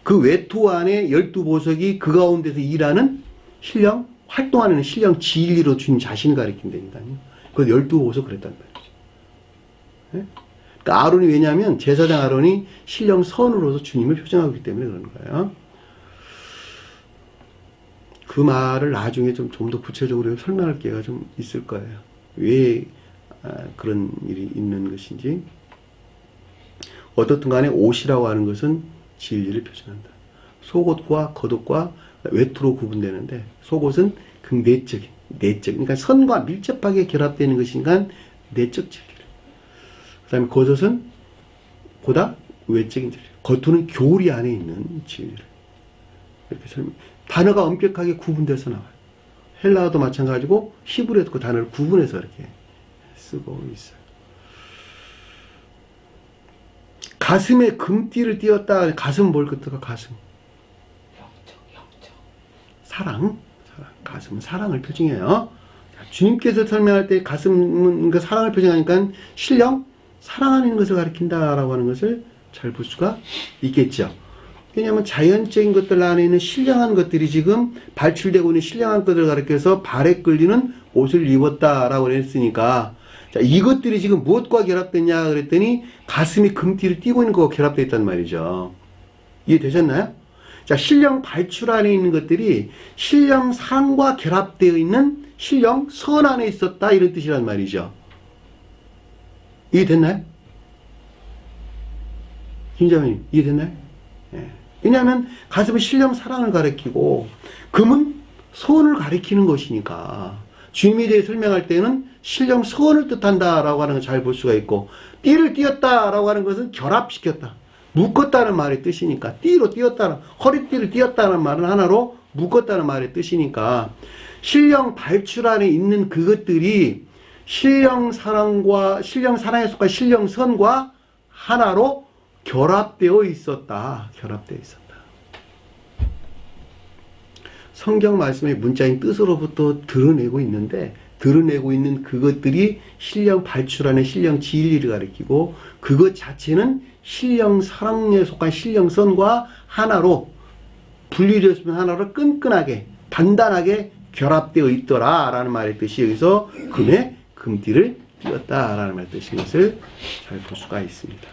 A: 그 외투 안에 12보석이 그 가운데서 일하는 신령 활동하는 신령 진리로 주님 자신을 가리킨다니까요. 그 12보석 그랬단 말이죠. 네? 그러니까 아론이 왜냐하면 제사장 아론이 신령 선으로서 주님을 표정하기 때문에 그런 거예요. 그 말을 나중에 좀 더 구체적으로 설명할 기회가 좀 있을 거예요. 왜 그런 일이 있는 것인지. 어떻든 간에 옷이라고 하는 것은 진리를 표현한다. 속옷과 겉옷과 외투로 구분되는데, 속옷은 그 내적, 그러니까 선과 밀접하게 결합되는 것인가 내적 진리를. 그 다음에 겉옷은 보다 외적인 진리. 겉옷은 교리 안에 있는 진리를. 이렇게 설명. 단어가 엄격하게 구분돼서 나와요. 헬라어도 마찬가지고 히브리어도 그 단어를 구분해서 이렇게 쓰고 있어요. 가슴에 금띠를 띄었다. 가슴은 뭘 뜻할까? 가슴.
B: 영적.
A: 사랑. 가슴은 사랑을 표징해요. 주님께서 설명할 때 가슴은 그 사랑을 표징하니까 신령, 사랑하는 것을 가리킨다라고 하는 것을 잘 볼 수가 있겠죠. 왜냐하면 자연적인 것들 안에 있는 신령한 것들이 지금 발출되고 있는 신령한 것들을 가리켜서 발에 끌리는 옷을 입었다라고 했으니까, 자, 이것들이 지금 무엇과 결합됐냐 그랬더니 가슴에 금띠를 띄고 있는 것과 결합되어 있단 말이죠. 이해되셨나요? 자, 신령 발출 안에 있는 것들이 신령 상과 결합되어 있는 신령 선 안에 있었다 이런 뜻이란 말이죠. 이해됐나요? 김자매님 이해됐나요? 예. 왜냐하면 가슴은 신령 사랑을 가리키고 금은 선을 가리키는 것이니까 주님에 대해 설명할 때는 신령 선을 뜻한다라고 하는 걸 잘 볼 수가 있고, 띠를 띄었다라고 하는 것은 결합시켰다, 묶었다는 말의 뜻이니까, 띠로 띄었다는, 허리띠를 띄었다는 말은 하나로 묶었다는 말의 뜻이니까 신령 발출 안에 있는 그것들이 신령 사랑에 속한 신령선과 하나로 결합되어 있었다. 결합되어 있었다. 성경 말씀의 문자인 뜻으로부터 드러내고 있는데, 드러내고 있는 그것들이 신령 발출하는 신령 진리를 가리키고, 그것 자체는 신령 사랑에 속한 신령선과 하나로 분리되었으면 하나로 끈끈하게 단단하게 결합되어 있더라 라는 말의 뜻이 여기서 금에 금띠를 띄었다 라는 말의 뜻인 것을 잘 볼 수가 있습니다.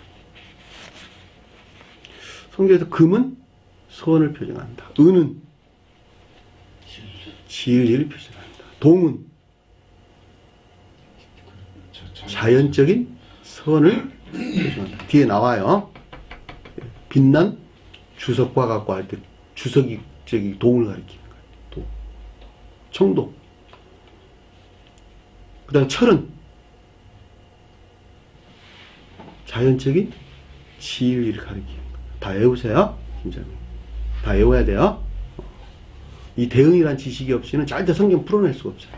A: 성경에서 금은 선을 표현한다. 은은 진리를 표현한다. 동은 자연적인 선을 표현한다. 뒤에 나와요. 빛난 주석과 갖고 할 때 주석이 동을 가리키는 거예요. 동. 청동. 그 다음 철은 자연적인 진리를 가리키는 거예요. 다 외우세요. 김장님. 다 외워야 돼요. 이 대응이란 지식이 없이는 절대 성경 풀어낼 수가 없어요.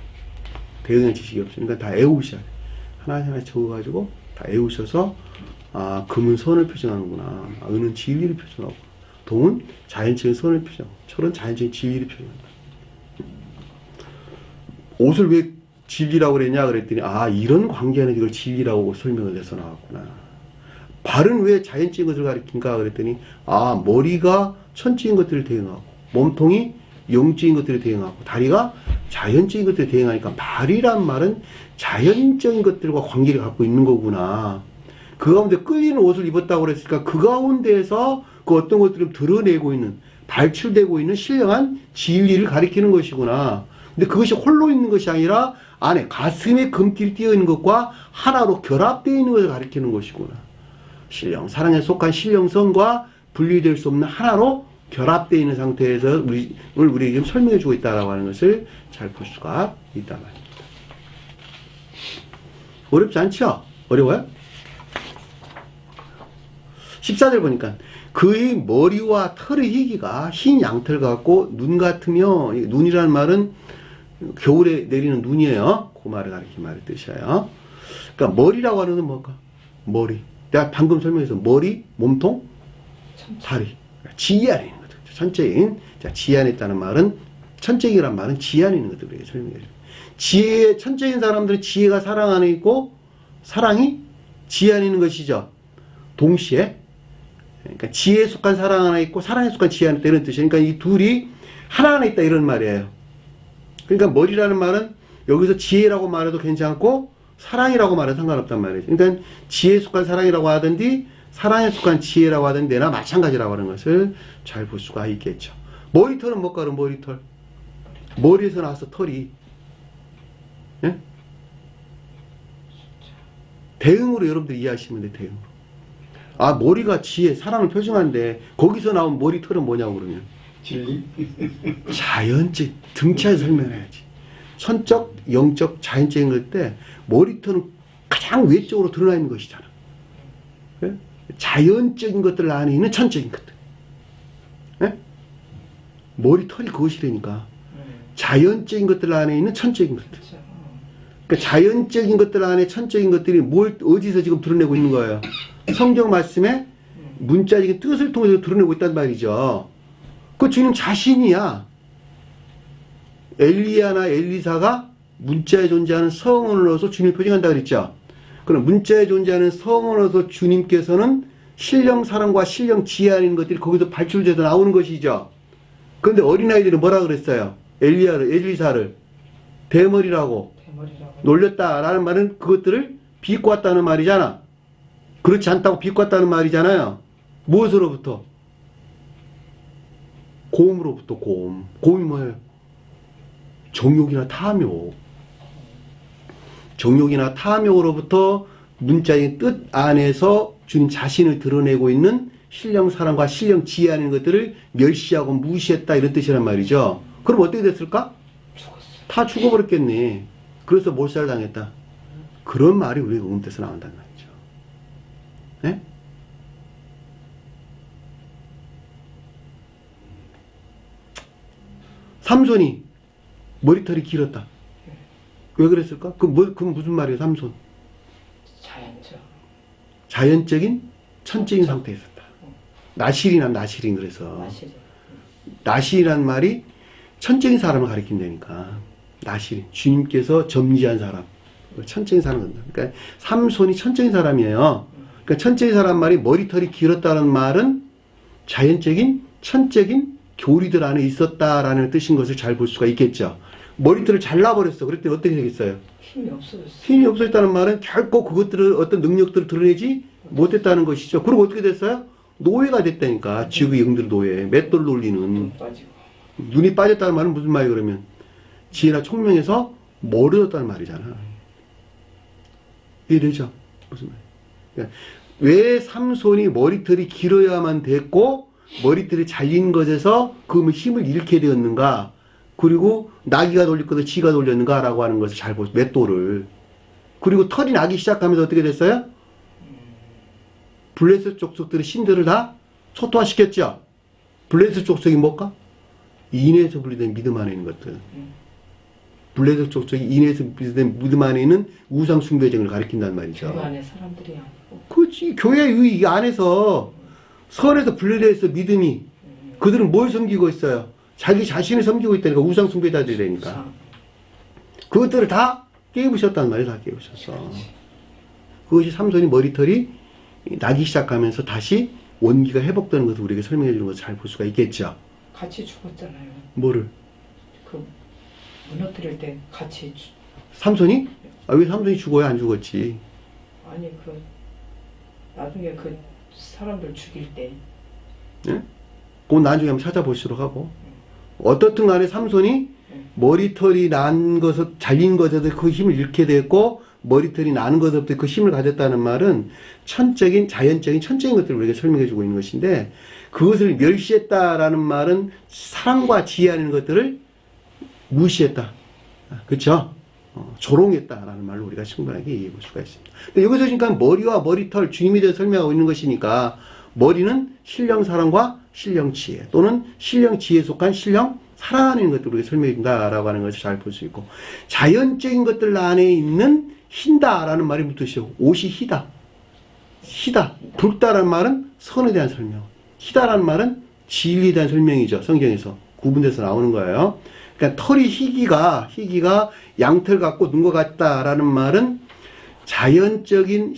A: 대응이란 지식이 없으니까 다 외우셔야 돼요. 하나하나 적어가지고 다 외우셔서 아, 금은 선을 표현하는구나. 아, 은은 진리를 표현하고, 동은 자연적인 선을 표현하고, 철은 자연적인 진리를 표현한다. 옷을 왜 진리라고 그랬냐 그랬더니 아, 이런 관계는 이걸 진리라고 설명을 해서 나왔구나. 발은 왜 자연적인 것을 가리킨가 그랬더니 아, 머리가 천적인 것들을 대응하고, 몸통이 영적인 것들을 대응하고, 다리가 자연적인 것들을 대응하니까 발이란 말은 자연적인 것들과 관계를 갖고 있는 거구나. 그 가운데 끌리는 옷을 입었다고 그랬으니까 그 가운데에서 그 어떤 것들을 드러내고 있는, 발출되고 있는 신령한 진리를 가리키는 것이구나. 근데 그것이 홀로 있는 것이 아니라 안에 가슴에 금띠를 띄어 있는 것과 하나로 결합되어 있는 것을 가리키는 것이구나. 신령, 사랑에 속한 신령성과 분리될 수 없는 하나로 결합되어 있는 상태에서 우리에게 지금 설명해 주고 있다라고 하는 것을 잘 볼 수가 있단 말입니다. 어렵지 않죠? 어려워요? 14절 보니까 그의 머리와 털의 희기가 흰 양털 같고 눈 같으며, 눈이라는 말은 겨울에 내리는 눈이에요. 그 말을 가리키는 말의 뜻이에요. 그러니까 머리라고 하는 건 뭘까? 머리. 내가 방금 설명해서 머리, 몸통, 다리. 지혜 안에 있는 것들. 천적인. 자, 지혜 안에 있다는 말은, 천적이란 말은 지혜 안에 있는 것들을 설명해줘요. 지혜, 천적인 사람들은 지혜가 사랑 안에 있고, 사랑이 지혜 안에 있는 것이죠. 동시에. 그러니까 지혜에 속한 사랑 하나 있고 사랑에 속한 지혜 하나 있다 이런 뜻이에요. 그러니까 이 둘이 하나 안에 있다 이런 말이에요. 그러니까 머리라는 말은 여기서 지혜라고 말해도 괜찮고 사랑이라고 말해도 상관없단 말이죠. 그러니까 지혜에 속한 사랑이라고 하든지 사랑에 속한 지혜라고 하든지 나 마찬가지라고 하는 것을 잘 볼 수가 있겠죠. 머리털은 뭘까? 그럼 머리털. 머리에서 나와서 털이. 예? 대응으로 여러분들이 이해하시면 돼요. 대응으로. 아, 머리가 지혜, 사랑을 표준한데 거기서 나온 머리털은 뭐냐고 그러면
C: 진리?
A: 자연적, 등치해서 설명해야지. 선적, 영적, 자연적인 것 때 머리털은 가장 외적으로 드러나 있는 것이잖아. 예? 자연적인 것들 안에 있는 천적인 것들. 예? 머리털이 그것이라니까. 자연적인 것들 안에 있는 천적인 것들. 그러니까 자연적인 것들 안에 천적인 것들이 뭘 어디서 지금 드러내고 있는 거예요? 성경 말씀에 문자적인 뜻을 통해서 드러내고 있단 말이죠. 그 주님 자신이야. 엘리야나 엘리사가 문자에 존재하는 성언으로서 주님을 표징한다 그랬죠. 그럼 문자에 존재하는 성언으로서 주님께서는 신령 사랑과 신령 지혜 아닌 것들이 거기서 발출돼서 나오는 것이죠. 그런데 어린아이들은 뭐라 그랬어요? 엘리사를 대머리라고 놀렸다라는 말은 그것들을 비꼬았다는 말이잖아. 그렇지 않다고 비꼬았다는 말이잖아요. 무엇으로부터? 고음으로부터 고음. 고음이 뭐예요? 정욕이나 탐욕. 정욕이나 탐욕으로부터 문자의 뜻 안에서 주님 자신을 드러내고 있는 신령 사랑과 신령 지혜 하는 것들을 멸시하고 무시했다 이런 뜻이란 말이죠. 그럼 어떻게 됐을까? 다 죽어버렸겠네. 그래서 몰살당했다. 그런 말이 우리 음뜻에서 나온다는 말이죠. 네? 삼손이 머리털이 길었다. 왜 그랬을까? 그건 무슨 말이에요, 삼손?
B: 자연적.
A: 자연적인 천적인 상태에 있었다. 나실인 그래서.
B: 맛이.
A: 나실이란 말이 천적인 사람을 가리킨다니까. 나실. 주님께서 점지한 사람. 천적인 사람을 한다. 그러니까 삼손이 천적인 사람이에요. 그러니까 천적인 사람 말이 머리털이 길었다는 말은 자연적인 천적인 교리들 안에 있었다라는 뜻인 것을 잘 볼 수가 있겠죠. 머리털을 잘라버렸어. 그랬더니 어떻게 되겠어요?
B: 힘이 없어졌어.
A: 힘이 없어졌다는 말은 결코 그것들을 어떤 능력들을 드러내지 못했다는 것이죠. 그리고 어떻게 됐어요? 노예가 됐다니까. 지옥의 영들 노예. 맷돌 돌리는.
B: 눈 빠지고.
A: 눈이 빠졌다는 말은 무슨 말이에요, 그러면? 지혜나 총명에서 멀어졌다는 말이잖아. 이해되죠? 무슨 말? 그러니까 왜 삼손이 머리털이 길어야만 됐고, 머리털이 잘린 것에서 그 힘을 잃게 되었는가? 그리고 나귀가 돌릴 것을 지가 돌렸는가? 라고 하는 것을 잘 보세요. 맷돌을. 그리고 털이 나기 시작하면서 어떻게 됐어요? 블레셋 족속들의 신들을 다 초토화시켰죠? 블레셋 족속이 뭘까? 인해에서 분리된 믿음 안에 있는 것들. 블레셋 족속이 인해에서 분리된 믿음 안에 있는 우상 숭배쟁을 가리킨단 말이죠.
B: 교회 안에 사람들이 아니고.
A: 그렇지. 교회 이 안에서 선에서 분리되어 있어 믿음이. 그들은 뭘 섬기고 있어요? 자기 자신을 섬기고 있다니까. 우상 숭배자들이라니까.
B: 우상.
A: 그것들을 다 깨부셨단 말이에요. 다 깨부셨어. 그것이 삼손이 머리털이 나기 시작하면서 다시 원기가 회복되는 것을 우리에게 설명해 주는 것을 잘 볼 수가 있겠죠.
B: 같이 죽었잖아요.
A: 뭐를?
B: 그 무너뜨릴 때 같이
A: 삼손이? 아, 왜 삼손이 죽어야 안 죽었지?
B: 아니 그 나중에 그 사람들 죽일 때
A: 예? 그건 나중에 한번 찾아보시도록 하고. 어떻든 간에 삼손이 머리털이 난 것을, 잘린 것에서 그 힘을 잃게 됐고, 머리털이 나는 것부터 그 힘을 가졌다는 말은 천적인, 자연적인, 천적인 것들을 우리에게 설명해 주고 있는 것인데, 그것을 멸시했다라는 말은 사랑과 지혜 하는 것들을 무시했다. 그쵸? 조롱했다라는 말로 우리가 충분하게 이해해 볼 수가 있습니다. 근데 여기서 그러니까 머리와 머리털, 주님에 대해서 설명하고 있는 것이니까, 머리는 신령 사랑과 신령 지혜, 또는 신령 지혜에 속한 신령 사랑하는 것들을 우리가 설명해 준다라고 하는 것을 잘 볼 수 있고, 자연적인 것들 안에 있는 흰다라는 말이 무슨 뜻이요? 옷이 희다. 희다. 붉다라는 말은 선에 대한 설명. 희다라는 말은 진리에 대한 설명이죠. 성경에서 구분돼서 나오는 거예요. 그러니까 털이 희기가 양털 같고 눈과 같다라는 말은 자연적인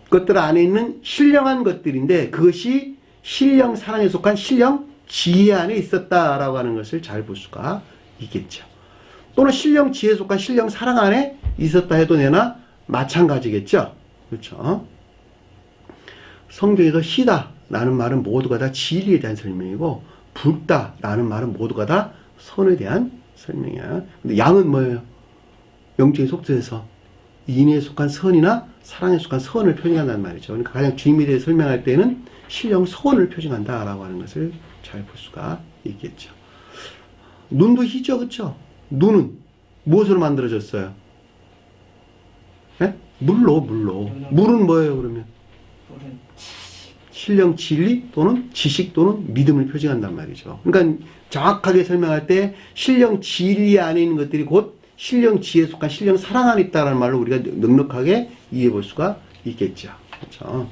A: 것들 안에 있는 신령한 것들인데, 그것이 신령 사랑에 속한 신령 지혜 안에 있었다라고 하는 것을 잘 볼 수가 있겠죠. 또는 신령 지혜에 속한 신령 사랑 안에 있었다 해도 되나 마찬가지겠죠. 그렇죠. 성경에서 희다라는 말은 모두가 다 진리에 대한 설명이고, 붉다라는 말은 모두가 다 선에 대한 설명이야. 근데 양은 뭐예요? 영적인 속죄에서 인에 속한 선이나 사랑에 속한 선을 표현한다는 말이죠. 그러니까 가장 주님에 대해 설명할 때는 신령 선을 표현한다라고 하는 것을 잘 볼 수가 있겠죠. 눈도 희죠, 그렇죠? 눈은 무엇으로 만들어졌어요? 네? 물로. 물은 뭐예요, 그러면?
B: 물은
A: 신령 진리 또는 지식 또는 믿음을 표징한단 말이죠. 그러니까 정확하게 설명할 때 신령 진리 안에 있는 것들이 곧 신령 지혜에 속한 신령 사랑 안에 있다는 말로 우리가 넉넉하게 이해해 볼 수가 있겠죠. 그렇죠?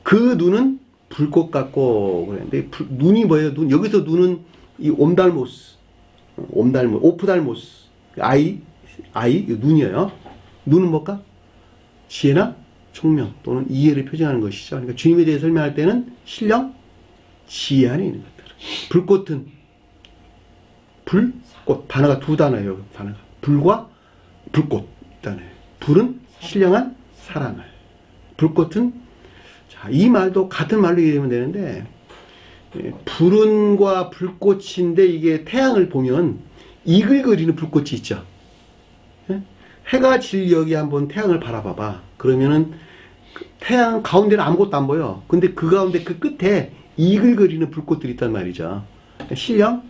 A: 그 눈은 불꽃 같고 그랬는데, 눈이 뭐예요? 여기서 눈은 이 옴달모스, 오프달모스, 아이 눈이에요. 눈은 뭘까? 지혜나 총명 또는 이해를 표정하는 것이죠. 그러니까 주님에 대해 설명할 때는 신령 지혜 안에 있는 것들. 불꽃은 불꽃, 단어가 두 단어예요. 단어가 불과 불꽃 단어예요. 불은 신령한 사랑을, 불꽃은, 자, 이 말도 같은 말로 이해하면 되는데, 불은과 불꽃인데, 이게 태양을 보면 이글거리는 불꽃이 있죠. 해가 질 여기 한번 태양을 바라봐봐. 그러면은 태양 가운데는 아무것도 안 보여. 근데 그 가운데 그 끝에 이글거리는 불꽃들이 있단 말이죠. 신령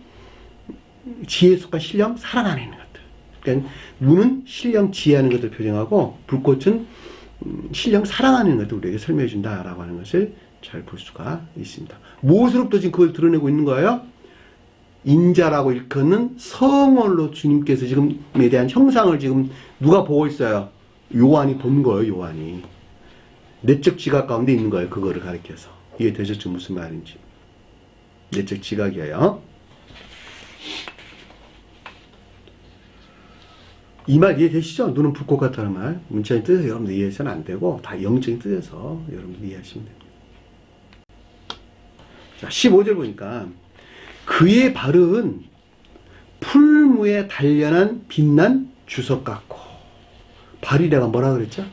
A: 지혜에 속한 신령 사랑 안에 있는 것들. 그러니까 눈은 신령 지혜하는 것을 표정하고, 불꽃은 신령 사랑하는 것을 우리에게 설명해 준다라고 하는 것을 잘 볼 수가 있습니다. 무엇으로부터 지금 그걸 드러내고 있는 거예요? 인자라고 일컫는 성월로 주님께서 지금에 대한 형상을 지금 누가 보고 있어요? 요한이 본 거예요, 요한이. 내적 지각 가운데 있는 거예요, 그거를 가리켜서. 이해되셨죠? 무슨 말인지. 내적 지각이에요. 이 말 이해되시죠? 눈은 불꽃 같다는 말. 문자의 뜻을 여러분들 이해해서는 안 되고, 다 영적인 뜻에서 여러분들 이해하시면 됩니다. 자, 15절 보니까, 그의 발은 풀무에 단련한 빛난 주석 같고, 발이래가 뭐라 그랬죠?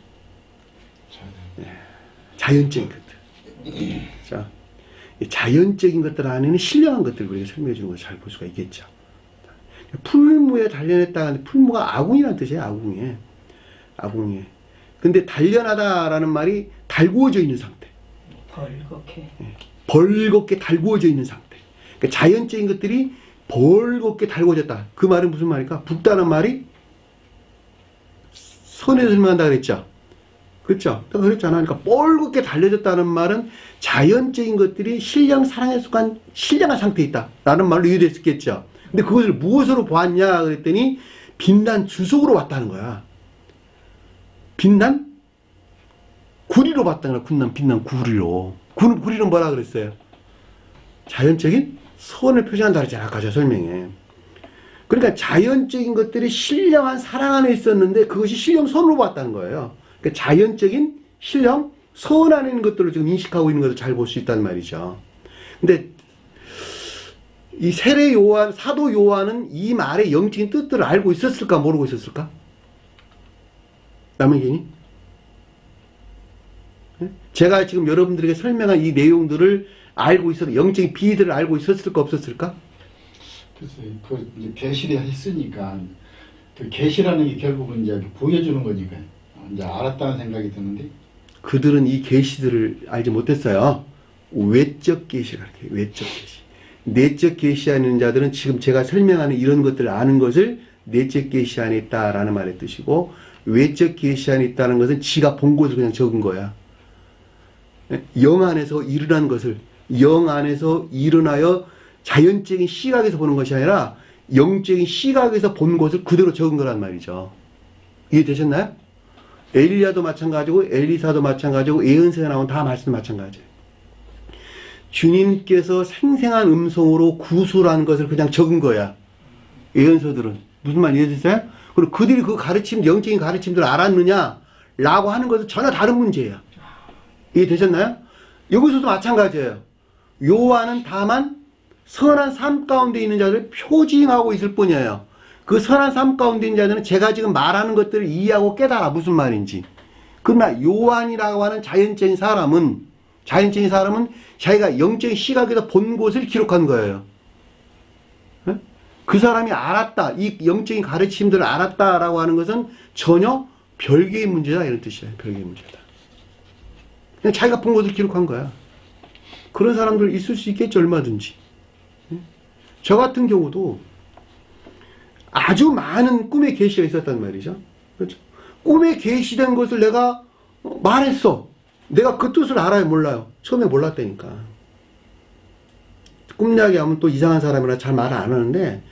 A: 자연적인 것들. 자, 자연적인 것들 안에는 신령한 것들을 우리가 설명해 주는 걸 잘 볼 수가 있겠죠. 풀무에 단련했다 하는데, 풀무가 아궁이라는 뜻이에요, 아궁이에. 아궁이에. 근데 단련하다라는 말이 달구어져 있는 상태.
B: 벌겋게.
A: 벌겋게 달구어져 있는 상태. 그러니까 자연적인 것들이 벌겋게 달구어졌다. 그 말은 무슨 말일까? 붓다는 말이 선에서 설명한다 그랬죠. 그렇죠? 그랬잖아. 그러니까 벌겋게 달려졌다는 말은 자연적인 것들이 신령 사랑에 속한 신령한 상태에 있다. 라는 말로 이해됐겠죠. 근데 그것을 무엇으로 보았냐 그랬더니 빛난 주석으로 봤다는 거야. 빛난 구리로 봤다는 거야. 빛난 구리로. 구리는 뭐라 그랬어요? 자연적인 선을 표시한다 그랬잖아. 아까 저 설명에. 그러니까 자연적인 것들이 신령한 사랑 안에 있었는데 그것이 신령 선으로 봤다는 거예요. 그러니까 자연적인 신령 선 안에 있는 것들을 지금 인식하고 있는 것을 잘 볼 수 있단 말이죠. 근데 이 세례 요한, 사도 요한은 이 말의 영적인 뜻들을 알고 있었을까, 모르고 있었을까? 남에게니? 제가 지금 여러분들에게 설명한 이 내용들을 알고 있었, 영적인 비밀들을 알고 있었을까, 없었을까?
C: 그래서 그 이제 계시를 했으니까 그 계시라는 게 결국은 이제 보여주는 거니까 이제 알았다는 생각이 드는데
A: 그들은 이 계시들을 알지 못했어요. 외적 계시가 이렇게 외적 계시. 내적 계시하는 자들은 지금 제가 설명하는 이런 것들을 아는 것을 내적 계시 안에 있다라는 말의 뜻이고, 외적 계시 안에 있다는 것은 지가 본 것을 그냥 적은 거야. 영 안에서 일어난 것을 영 안에서 일어나여 자연적인 시각에서 보는 것이 아니라 영적인 시각에서 본 것을 그대로 적은 거란 말이죠. 이해되셨나요? 엘리야도 마찬가지고 엘리사도 마찬가지고 예언서에 나온 다 말씀 마찬가지예요. 주님께서 생생한 음성으로 구술한 것을 그냥 적은 거야. 예언서들은. 무슨 말 이해되세요? 그리고 그들이 그 가르침, 영적인 가르침들을 알았느냐? 라고 하는 것은 전혀 다른 문제예요. 이해되셨나요? 여기서도 마찬가지예요. 요한은 다만 선한 삶 가운데 있는 자들을 표징하고 있을 뿐이에요. 그 선한 삶 가운데 있는 자들은 제가 지금 말하는 것들을 이해하고 깨달아. 무슨 말인지. 그러나 요한이라고 하는 자연적인 사람은 자기가 영적인 시각에서 본 것을 기록한 거예요. 그 사람이 알았다. 이 영적인 가르침들을 알았다라고 하는 것은 전혀 별개의 문제다. 이런 뜻이에요. 별개의 문제다. 그냥 자기가 본 것을 기록한 거야. 그런 사람들 있을 수 있겠죠. 얼마든지. 저 같은 경우도 아주 많은 꿈의 계시가 있었단 말이죠. 그렇죠? 꿈에 계시된 것을 내가 말했어. 내가 그 뜻을 알아요, 몰라요? 처음에 몰랐다니까. 꿈 이야기하면 또 이상한 사람이라 잘 말을 안 하는데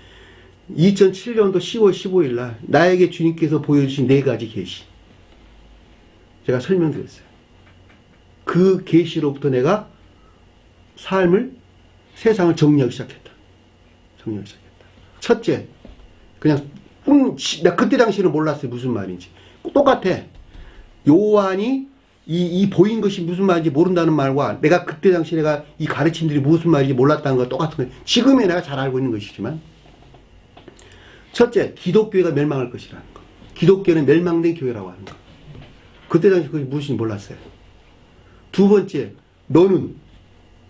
A: 2007년도 10월 15일 날 나에게 주님께서 보여주신 4가지 계시 제가 설명드렸어요. 그 계시로부터 내가 삶을, 세상을 정리하기 시작했다. 첫째, 그냥 나 그때 당시에는 몰랐어요. 무슨 말인지. 똑같아. 요한이 이 보인 것이 무슨 말인지 모른다는 말과 내가 그때 당시 내가 이 가르침들이 무슨 말인지 몰랐다는 거 똑같은 거예요. 지금의 내가 잘 알고 있는 것이지만. 첫째, 기독교회가 멸망할 것이라는 거. 기독교는 멸망된 교회라고 하는 거. 그때 당시 그것이 무엇인지 몰랐어요. 두 번째, 너는,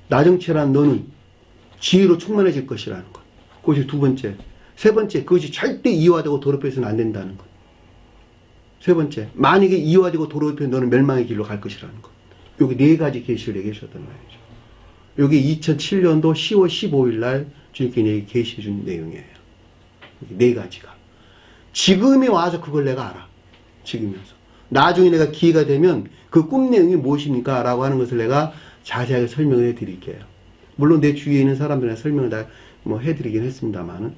A: 나정체란 너는 지혜로 충만해질 것이라는 것. 그것이 두 번째. 세 번째, 그것이 절대 이화되고 더럽혀서는 안 된다는 것. 세 번째, 만약에 이화되고 더럽히면 너는 멸망의 길로 갈 것이라는 것. 여기 4가지 계시를 얘기하셨단 말이죠. 여기 2007년도 10월 15일 날 주님께 내게 계시해 준 내용이에요. 4가지가. 지금에 와서 그걸 내가 알아. 지금이어서. 나중에 내가 기회가 되면 그 꿈 내용이 무엇입니까? 라고 하는 것을 내가 자세하게 설명을 해 드릴게요. 물론 내 주위에 있는 사람들이나 설명을 다 뭐 해드리긴 했습니다만은,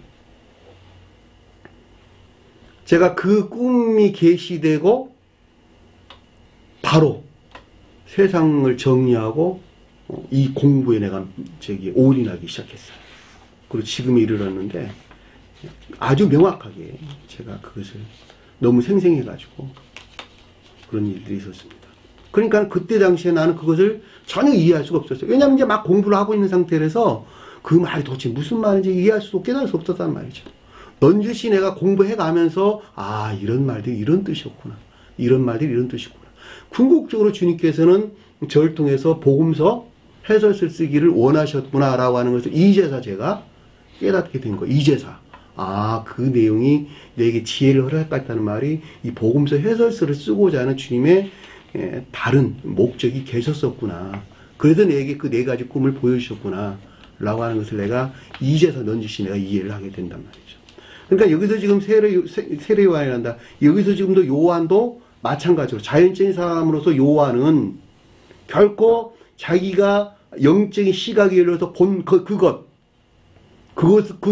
A: 제가 그 꿈이 계시되고 바로 세상을 정리하고 이 공부에 내가 올인하기 시작했어요. 그리고 지금에 이르렀는데 아주 명확하게 제가 그것을 너무 생생해가지고 그런 일들이 있었습니다. 그러니까 그때 당시에 나는 그것을 전혀 이해할 수가 없었어요. 왜냐하면 이제 막 공부를 하고 있는 상태라서 그 말이 도대체 무슨 말인지 이해할 수도 깨달을 수 없었단 말이죠. 넌지시 내가 공부해 가면서 아, 이런 말들이 이런 뜻이었구나. 이런 말들이 이런 뜻이구나. 궁극적으로 주님께서는 저를 통해서 복음서 해설서를 쓰기를 원하셨구나라고 하는 것을 이제서 제가 깨닫게 된 거예요. 이제서. 아, 그 내용이 내게 지혜를 허락했다는 말이 이 복음서 해설서를 쓰고자 하는 주님의 다른 목적이 계셨었구나. 그래서 내게 그 네 가지 꿈을 보여주셨구나. 라고 하는 것을 내가 이제서 넌지시 내가 이해를 하게 된단 말이죠. 그러니까 여기서 지금 세례 요한이란다. 여기서 지금도 요한도 마찬가지로 자연적인 사람으로서 요한은 결코 자기가 영적인 시각에 열려서 본 그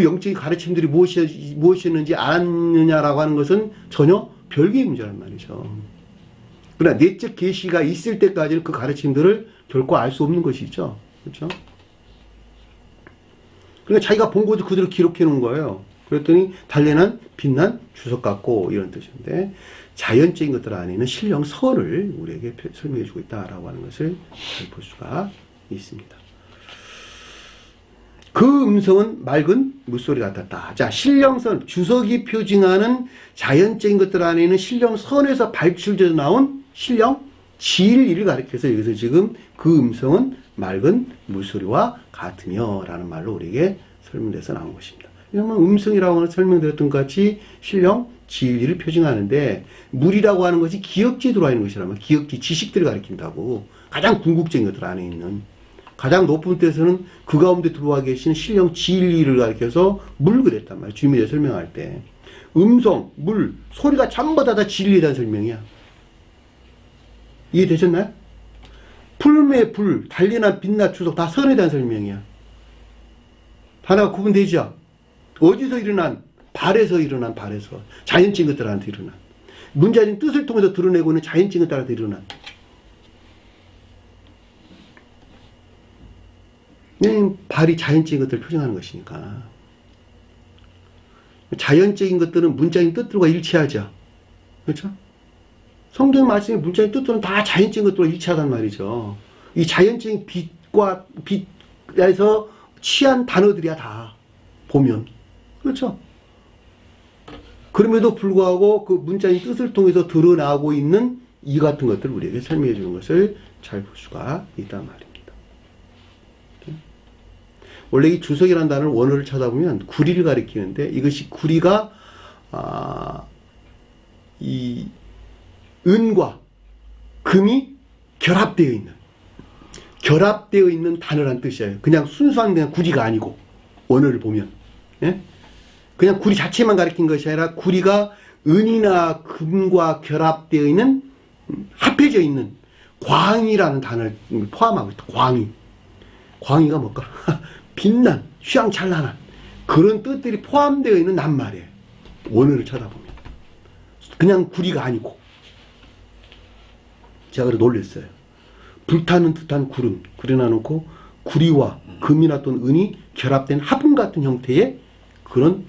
A: 영적인 가르침들이 무엇이었는지 알았느냐라고 하는 것은 전혀 별개의 문제란 말이죠. 그러나 내적 계시가 있을 때까지는 그 가르침들을 결코 알 수 없는 것이죠. 그렇죠? 그러니까 자기가 본 것도 그대로 기록해 놓은 거예요. 그랬더니 달래난 빛난 주석 같고 이런 뜻인데 자연적인 것들 안에는 신령설을 우리에게 설명해 주고 있다라고 하는 것을 잘 볼 수가 있습니다. 그 음성은 맑은 물소리 같았다. 자, 신령선, 주석이 표징하는 자연적인 것들 안에는 신령선에서 발출되어 나온 신령 진리를 가리켜서 여기서 지금 그 음성은 맑은 물소리와 같으며 라는 말로 우리에게 설명돼서 나온 것입니다. 왜냐하면 음성이라고 하는 설명드렸던 것 같이 신령 진리를 표징하는데 물이라고 하는 것이 기억지에 들어와 있는 것이라면 기억지 지식들을 가리킨다고 가장 궁극적인 것들 안에 있는 가장 높은 데서는 그 가운데 들어와 계신 신령 진리를 가리켜서 물 그랬단 말이에요. 주님에 대해 설명할 때 음성, 물, 소리가 전부 다 진리에 대한 설명이야. 이해되셨나요? 풀매 불, 달리나 빛나 주석 다 선에 대한 설명이야. 하나가 구분되죠? 어디서 일어난? 발에서 일어난 발에서. 자연적인 것들한테 일어난. 문자적인 뜻을 통해서 드러내고 있는 자연적인 것들한테 일어난. 발이 자연적인 것들을 표현하는 것이니까. 자연적인 것들은 문자적인 뜻들과 일치하죠. 그렇죠? 성경 말씀의 문자적인 뜻들은 다 자연적인 것들과 일치하단 말이죠. 이 자연적인 빛에서 취한 단어들이야 다 보면. 그렇죠? 그럼에도 불구하고 그 문자적인 뜻을 통해서 드러나고 있는 이 같은 것들을 우리에게 설명해 주는 것을 잘 볼 수가 있단 말입니다. 원래 이 주석이라는 단어를 원어를 찾아보면 구리를 가리키는데 이것이 구리가 이 은과 금이 결합되어 있는 단어란 뜻이에요. 그냥 순수한 그냥 구리가 아니고 원어를 보면 예? 그냥 구리 자체만 가리킨 것이 아니라 구리가 은이나 금과 결합되어 있는 합해져 있는 광이라는 단어를 포함하고 있다. 광이가 뭘까? 빛난, 휘황찬란한 그런 뜻들이 포함되어 있는 낱말이에요. 원어를 쳐다보면 그냥 구리가 아니고 제가 그래 놀랐어요. 불타는 듯한 구름 그려놔놓고 구리와 금이나 또는 은이 결합된 화분 같은 형태의 그런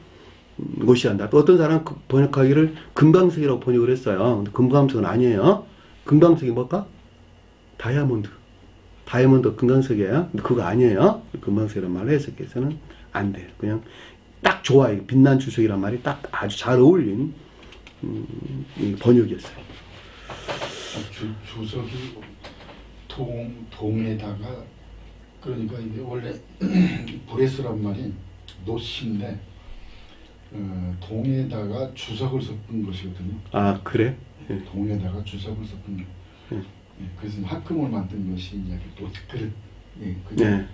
A: 것이란다. 또 어떤 사람은 번역하기를 금강석이라고 번역을 했어요. 근데 금강석은 아니에요. 금강석이 뭘까? 다이아몬드 금강석이에요. 근데 그거 아니에요. 금강석이라는 말을 해석해서는 안 돼요. 그냥 딱 좋아요. 빛난 주석이란 말이 딱 아주 잘 어울린 번역이었어요.
C: 주석이 동에다가 그러니까 이게 원래 브레스란 말이 노시인데 동에다가 주석을 섞은 것이거든요.
A: 아 그래?
C: 네. 동에다가 주석을 섞은 것. 네. 그래서 합금을 만든 것이 이제 또 그릇. 네.
A: 네.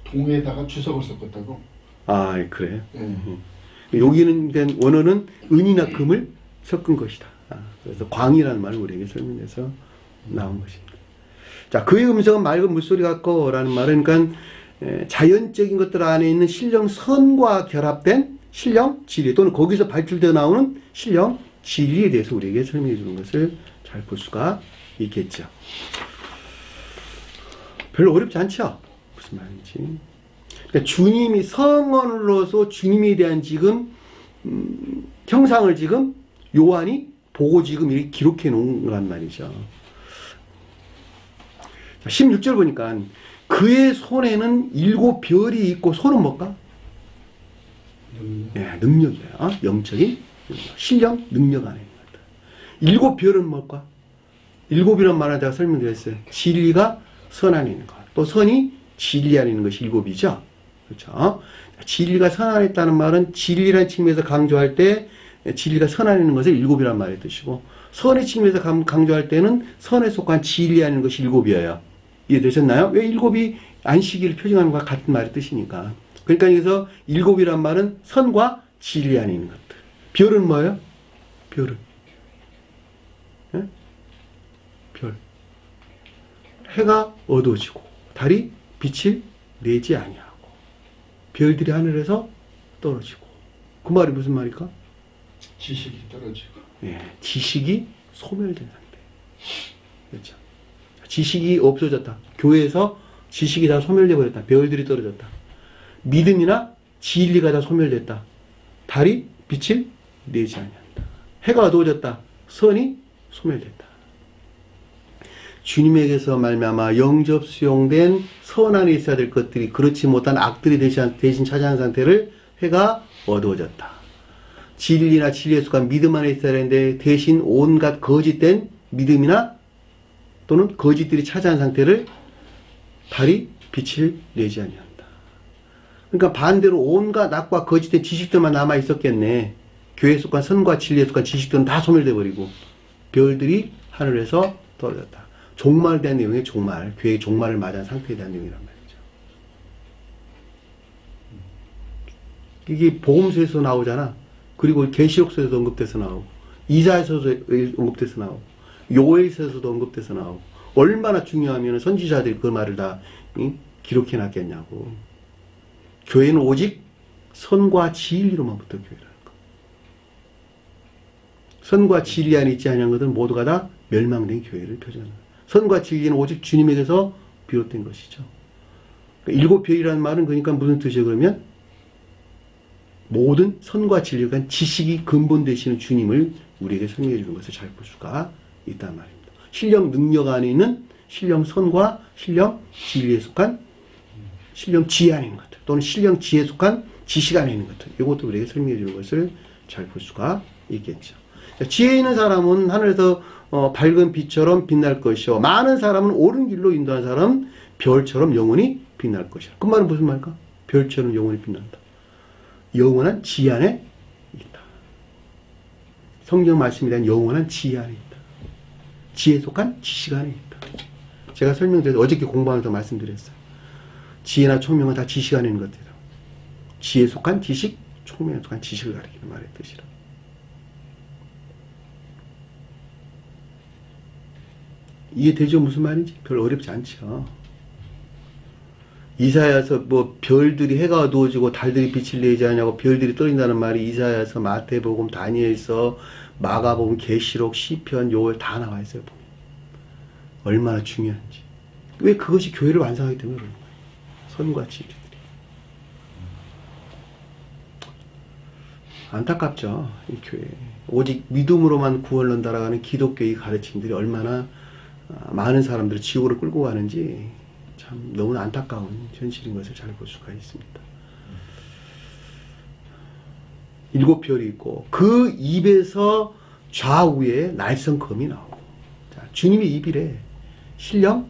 C: 동에다가 주석을 섞었다고.
A: 아 그래?
C: 네.
A: 여기는 된 원어는 은이나 금을 섞은 것이다. 그래서 광이라는 말을 우리에게 설명해서 나온 것입니다. 자, 그의 음성은 맑은 물소리 같고라는 말은 그러니까 자연적인 것들 안에 있는 신령 선과 결합된 신령 진리 또는 거기서 발출되어 나오는 신령 진리에 대해서 우리에게 설명해 주는 것을 잘 볼 수가 있겠죠. 별로 어렵지 않죠? 무슨 말인지. 그러니까 주님이 성언으로서 주님에 대한 지금 형상을 지금 요한이 보고 지금 이렇게 기록해 놓은 거란 말이죠. 16절 보니까 그의 손에는 7별이 있고 손은 뭘까? 능력이에요. 영적인 능력. 신령 능력 안에 있는 것들. 7별은 뭘까? 7이란 말을 제가 설명드렸어요. 진리가 선 안에 있는 것. 또 선이 진리 안에 있는 것이 7이죠. 그렇죠? 진리가 선 안에 있다는 말은 진리라는 측면에서 강조할 때 진리가 선 안에 있는 것을 7이란 말의 뜻이고 선의 측면에서 강조할 때는 선에 속한 진리 안에 있는 것이 7이에요. 이해되셨나요? 왜 7이 안식일을 표징하는 것과 같은 말의 뜻이니까. 그러니까 여기서 7이란 말은 선과 진리 안에 있는 것들. 별은 뭐예요? 별은. 네? 별. 해가 어두워지고 달이 빛을 내지 아니하고 별들이 하늘에서 떨어지고. 그 말이 무슨 말일까?
C: 지식이 떨어지고.
A: 지식이 소멸된 상태. 그렇죠. 지식이 없어졌다. 교회에서 지식이 다 소멸되어 버렸다. 별들이 떨어졌다. 믿음이나 진리가 다 소멸됐다. 달이 빛을 내지 아니한다. 해가 어두워졌다. 선이 소멸됐다. 주님에게서 말미암아 영접 수용된 선 안에 있어야 될 것들이 그렇지 못한 악들이 대신 차지한 상태를 해가 어두워졌다. 진리나 진리에 속한 믿음 안에 있어야 되는데 대신 온갖 거짓된 믿음이나 또는 거짓들이 차지한 상태를 달이 빛을 내지 아니한다. 그러니까 반대로 온갖 악과 거짓된 지식들만 남아 있었겠네. 교회에 속한 선과 진리에 속한 지식들은 다 소멸돼 버리고 별들이 하늘에서 떨어졌다. 종말에 대한 내용의 종말, 교회의 종말을 맞이한 상태에 대한 내용이란 말이죠. 이게 복음서에서 나오잖아. 그리고 계시록서에서도 언급돼서 나오고 이사야서에서 언급돼서 나오고 요엘서에서도 언급돼서 나오고 얼마나 중요하면 선지자들이 그 말을 다 기록해 놨겠냐고. 교회는 오직 선과 진리로만 붙어 교회라는 거. 선과 진리 안에 있지 않은 것은 모두가 다 멸망된 교회를 표현하는 거예요. 선과 진리는 오직 주님에게서 비롯된 것이죠. 그러니까 7별이라는 말은 그러니까 무슨 뜻이에요? 그러면 모든 선과 진리가 지식이 근본 되시는 주님을 우리에게 설명해 주는 것을 잘 볼 수가 있단 말입니다. 신령 능력 안에 있는 신령 선과 신령 진리에 속한 신령 지혜 안에 있는 것들 또는 신령 지혜에 속한 지식 안에 있는 것들 이것도 우리에게 설명해 주는 것을 잘 볼 수가 있겠죠. 지혜 있는 사람은 하늘에서 밝은 빛처럼 빛날 것이요 많은 사람은 옳은 길로 인도하는 사람은 별처럼 영원히 빛날 것이야. 그 말은 무슨 말일까? 별처럼 영원히 빛난다. 영원한 지혜 안에 있다. 성경 말씀에 대한 영원한 지혜 안에 있다. 지혜에 속한 지식 안에 있다. 제가 설명드려서 어저께 공부하면서 말씀드렸어요. 지혜나 총명은 다 지식 안에 있는 것들이다. 지혜에 속한 지식, 총명에 속한 지식을 가리키는 말의 뜻이라. 이해되죠? 무슨 말인지? 별로 어렵지 않죠. 이사야서 뭐 별들이 해가 어두워지고 달들이 빛을 내지 않냐고 별들이 떨어진다는 말이 이사야서, 마태복음, 다니엘서, 마가복음, 계시록, 시편, 요엘 다 나와 있어요. 보면. 얼마나 중요한지. 왜 그것이 교회를 완성하기 때문에 그러는 거예요. 선과 진리들이. 안타깝죠. 이 교회. 오직 믿음으로만 구원을 얻는다라는 기독교의 가르침들이 얼마나 많은 사람들을 지옥으로 끌고 가는지 참 너무 안타까운 현실인 것을 잘 볼 수가 있습니다. 7별이 있고 그 입에서 좌우에 날선 검이 나오고 자, 주님의 입이래 신령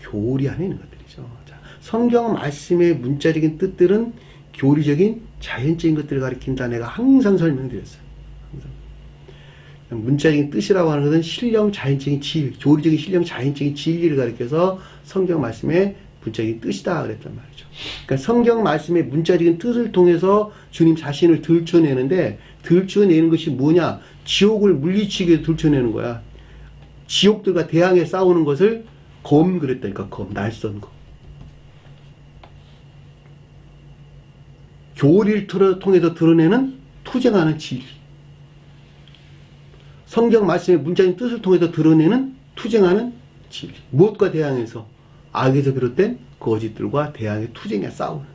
A: 교리 안에 있는 것들이죠. 자, 성경 말씀의 문자적인 뜻들은 교리적인 자연적인 것들을 가리킨다. 내가 항상 설명드렸어요. 문자적인 뜻이라고 하는 것은 신령 자연적인 진리, 교리적인 신령 자연적인 진리를 가리켜서 성경 말씀의 문자적인 뜻이다 그랬단 말이죠. 그러니까 성경 말씀의 문자적인 뜻을 통해서 주님 자신을 들춰내는데 들춰내는 것이 뭐냐? 지옥을 물리치기 위해서 들춰내는 거야. 지옥들과 대항해 싸우는 것을 검 그랬다니까. 검, 날선 검. 교리를 통해서 드러내는 투쟁하는 진리. 성경 말씀의 문자인 뜻을 통해서 드러내는 투쟁하는 진리. 무엇과 대항해서? 악에서 비롯된 거짓들과 대항의 투쟁에 싸우는.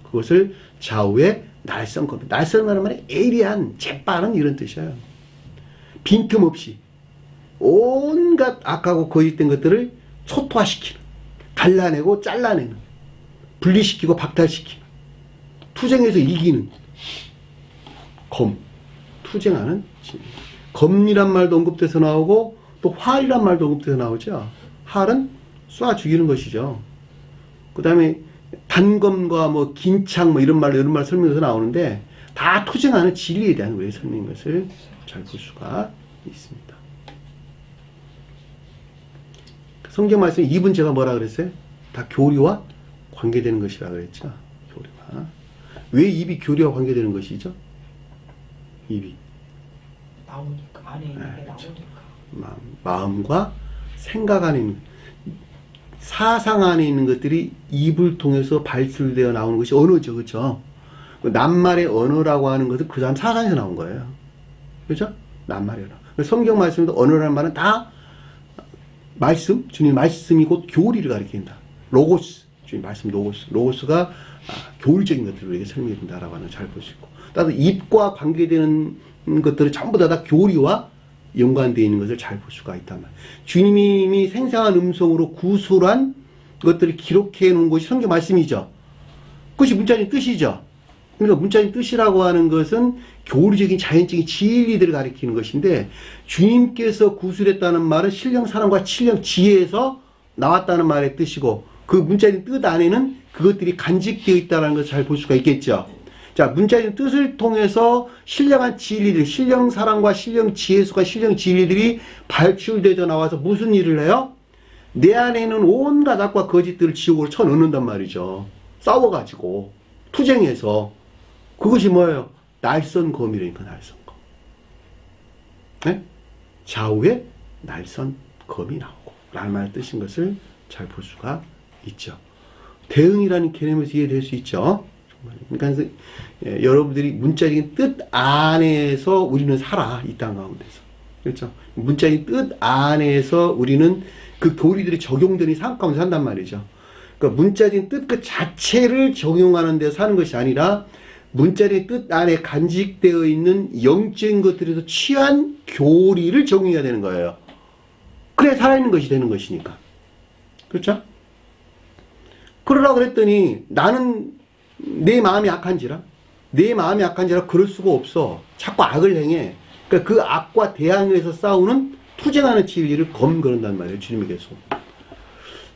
A: 그것을 좌우의 날선. 날선이라는 말은 예리한, 재빠른 이런 뜻이에요. 빈틈없이 온갖 악하고 거짓된 것들을 초토화시키는, 갈라내고 잘라내는, 분리시키고 박탈시키는, 투쟁에서 이기는 투쟁하는 진리. 검이란 말도 언급돼서 나오고 또 활이란 말도 언급돼서 나오죠. 활은 쏴 죽이는 것이죠. 그 다음에 단검과 뭐 긴창 뭐 이런 말 설명해서 나오는데 다 투쟁하는 진리에 대한 우리의 설명인 것을 잘 볼 수가 있습니다. 성경 말씀 2분 제가 뭐라 그랬어요? 다 교리와 관계되는 것이라 그랬죠. 교리와. 왜 입이 교리와 관계되는 것이죠? 입이.
B: 나오니까, 안에 있는 게 나오니까.
A: 마음과 생각 안에 있는, 사상 안에 있는 것들이 입을 통해서 발출되어 나오는 것이 언어죠. 그렇죠? 낱말의 언어라고 하는 것은 그 사람 사상에서 나온 거예요. 그렇죠? 낱말의 언어. 성경 말씀도 언어라는 말은 다 말씀, 주님 말씀이 곧 교리를 가리킨다. 로고스, 주님 말씀 로고스가 교리적인 것들을 우리에게 설명해 준다라고 하는 걸 잘 볼 수 있고, 따라서 입과 관계되는 것들은 전부 다 교리와 연관되어 있는 것을 잘 볼 수가 있단 말이에요. 주님이 생생한 음성으로 구술한 것들을 기록해 놓은 것이 성경 말씀이죠. 그것이 문자적인 뜻이죠. 그러니까 문자적인 뜻이라고 하는 것은 교리적인 자연적인 진리들을 가리키는 것인데, 주님께서 구술했다는 말은 신령 사랑과 신령 지혜에서 나왔다는 말의 뜻이고, 그 문자적인 뜻 안에는 그것들이 간직되어 있다는 것을 잘 볼 수가 있겠죠. 자, 문자적인 뜻을 통해서 신령한 진리들, 신령 사랑과 신령 지혜수가 신령 진리들이 발출되어 나와서 무슨 일을 해요? 내 안에 있는 온갖 악과 거짓들을 지옥으로 쳐넣는단 말이죠. 싸워가지고, 투쟁해서. 그것이 뭐예요? 날선검이라니까, 날선검. 네? 좌우에 날선검이 나오고, 라는 말의 뜻인 것을 잘 볼 수가 있죠. 대응이라는 개념에서 이해될 수 있죠. 그러니까 여러분들이 문자적인 뜻 안에서 우리는 살아, 이 땅 가운데서. 그렇죠? 문자적인 뜻 안에서 우리는 그 교리들이 적용되는 삶 가운데 산단 말이죠. 그러니까 문자적인 뜻 그 자체를 적용하는 데 사는 것이 아니라 문자적인 뜻 안에 간직되어 있는 영적인 것들에서 취한 교리를 적용해야 되는 거예요. 그래 살아있는 것이 되는 것이니까. 그렇죠? 그러라 그랬더니 나는 내 마음이 약한지라 그럴 수가 없어. 자꾸 악을 행해. 그러니까 그 악과 대항해서 싸우는 투쟁하는 진리를 검거른단 말이에요. 주님에게서.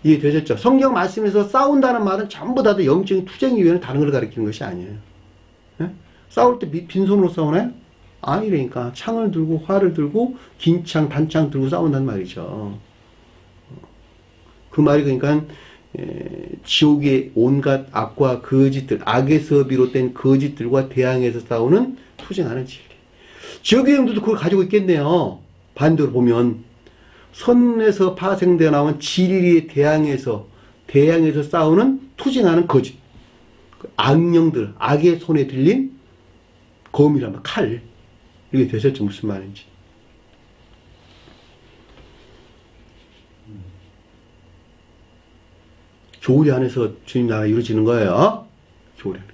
A: 이해되셨죠? 성경 말씀에서 싸운다는 말은 전부 다 영적인 투쟁 이외에는 다른 걸 가리키는 것이 아니에요. 네? 싸울 때 빈손으로 싸우나요? 아니라니까. 창을 들고 활을 들고 긴 창, 단창 들고 싸운단 말이죠. 그 말이 그러니까 지옥의 온갖 악과 거짓들, 악에서 비롯된 거짓들과 대항해서 싸우는 투쟁하는 진리. 지옥의 영들도 그걸 가지고 있겠네요. 반대로 보면 선에서 파생되어 나온 진리에 대항해서 싸우는 투쟁하는 거짓, 악령들, 악의 손에 들린 검이라면 칼. 이게 되셨죠? 무슨 말인지. 교리 안에서 주님 나라가 이루어지는 거예요.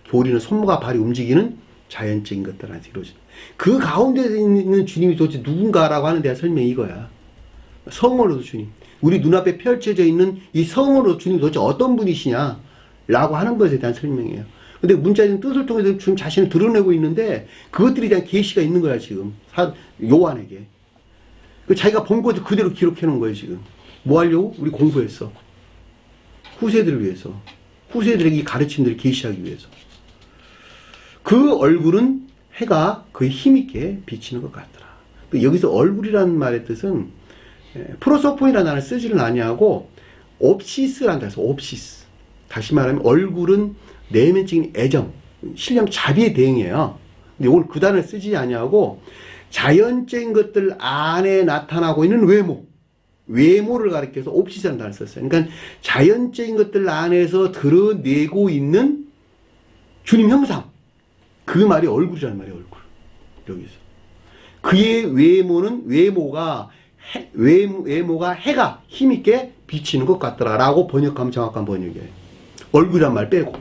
A: 교리는 손과 발이 움직이는 자연적인 것들 안에서 이루어지는. 그 가운데 있는 주님이 도대체 누군가라고 하는 데가 설명이 이거야. 성으로도 주님. 우리 눈앞에 펼쳐져 있는 이 성으로 주님 도대체 어떤 분이시냐 라고 하는 것에 대한 설명이에요. 근데 문자적인 뜻을 통해서 주님 자신을 드러내고 있는데 그것들에 대한 계시가 있는 거야 지금. 요한에게. 자기가 본 것을 그대로 기록해 놓은 거예요 지금. 뭐 하려고? 우리 공부했어. 후세들을 위해서, 후세들에게 이 가르침들을 계시하기 위해서. 그 얼굴은 해가 거의 힘있게 비치는 것 같더라. 여기서 얼굴이라는 말의 뜻은 프로소폰이라는 단어를 쓰지를 아니하고 옵시스라는 단어에서 옵시스. 다시 말하면 얼굴은 내면적인 애정, 신령 자비에 대응해요. 근데 오늘 그 단어를 쓰지 아니하고 자연적인 것들 안에 나타나고 있는 외모를 가리켜서 옵시스라는 단어를 썼어요. 그러니까 자연적인 것들 안에서 드러내고 있는 주님 형상. 그 말이 얼굴이라는 말이에요, 얼굴. 여기서. 그의 외모가 해가 힘있게 비치는 것 같더라라고 번역하면 정확한 번역이에요. 얼굴이란 말 빼고.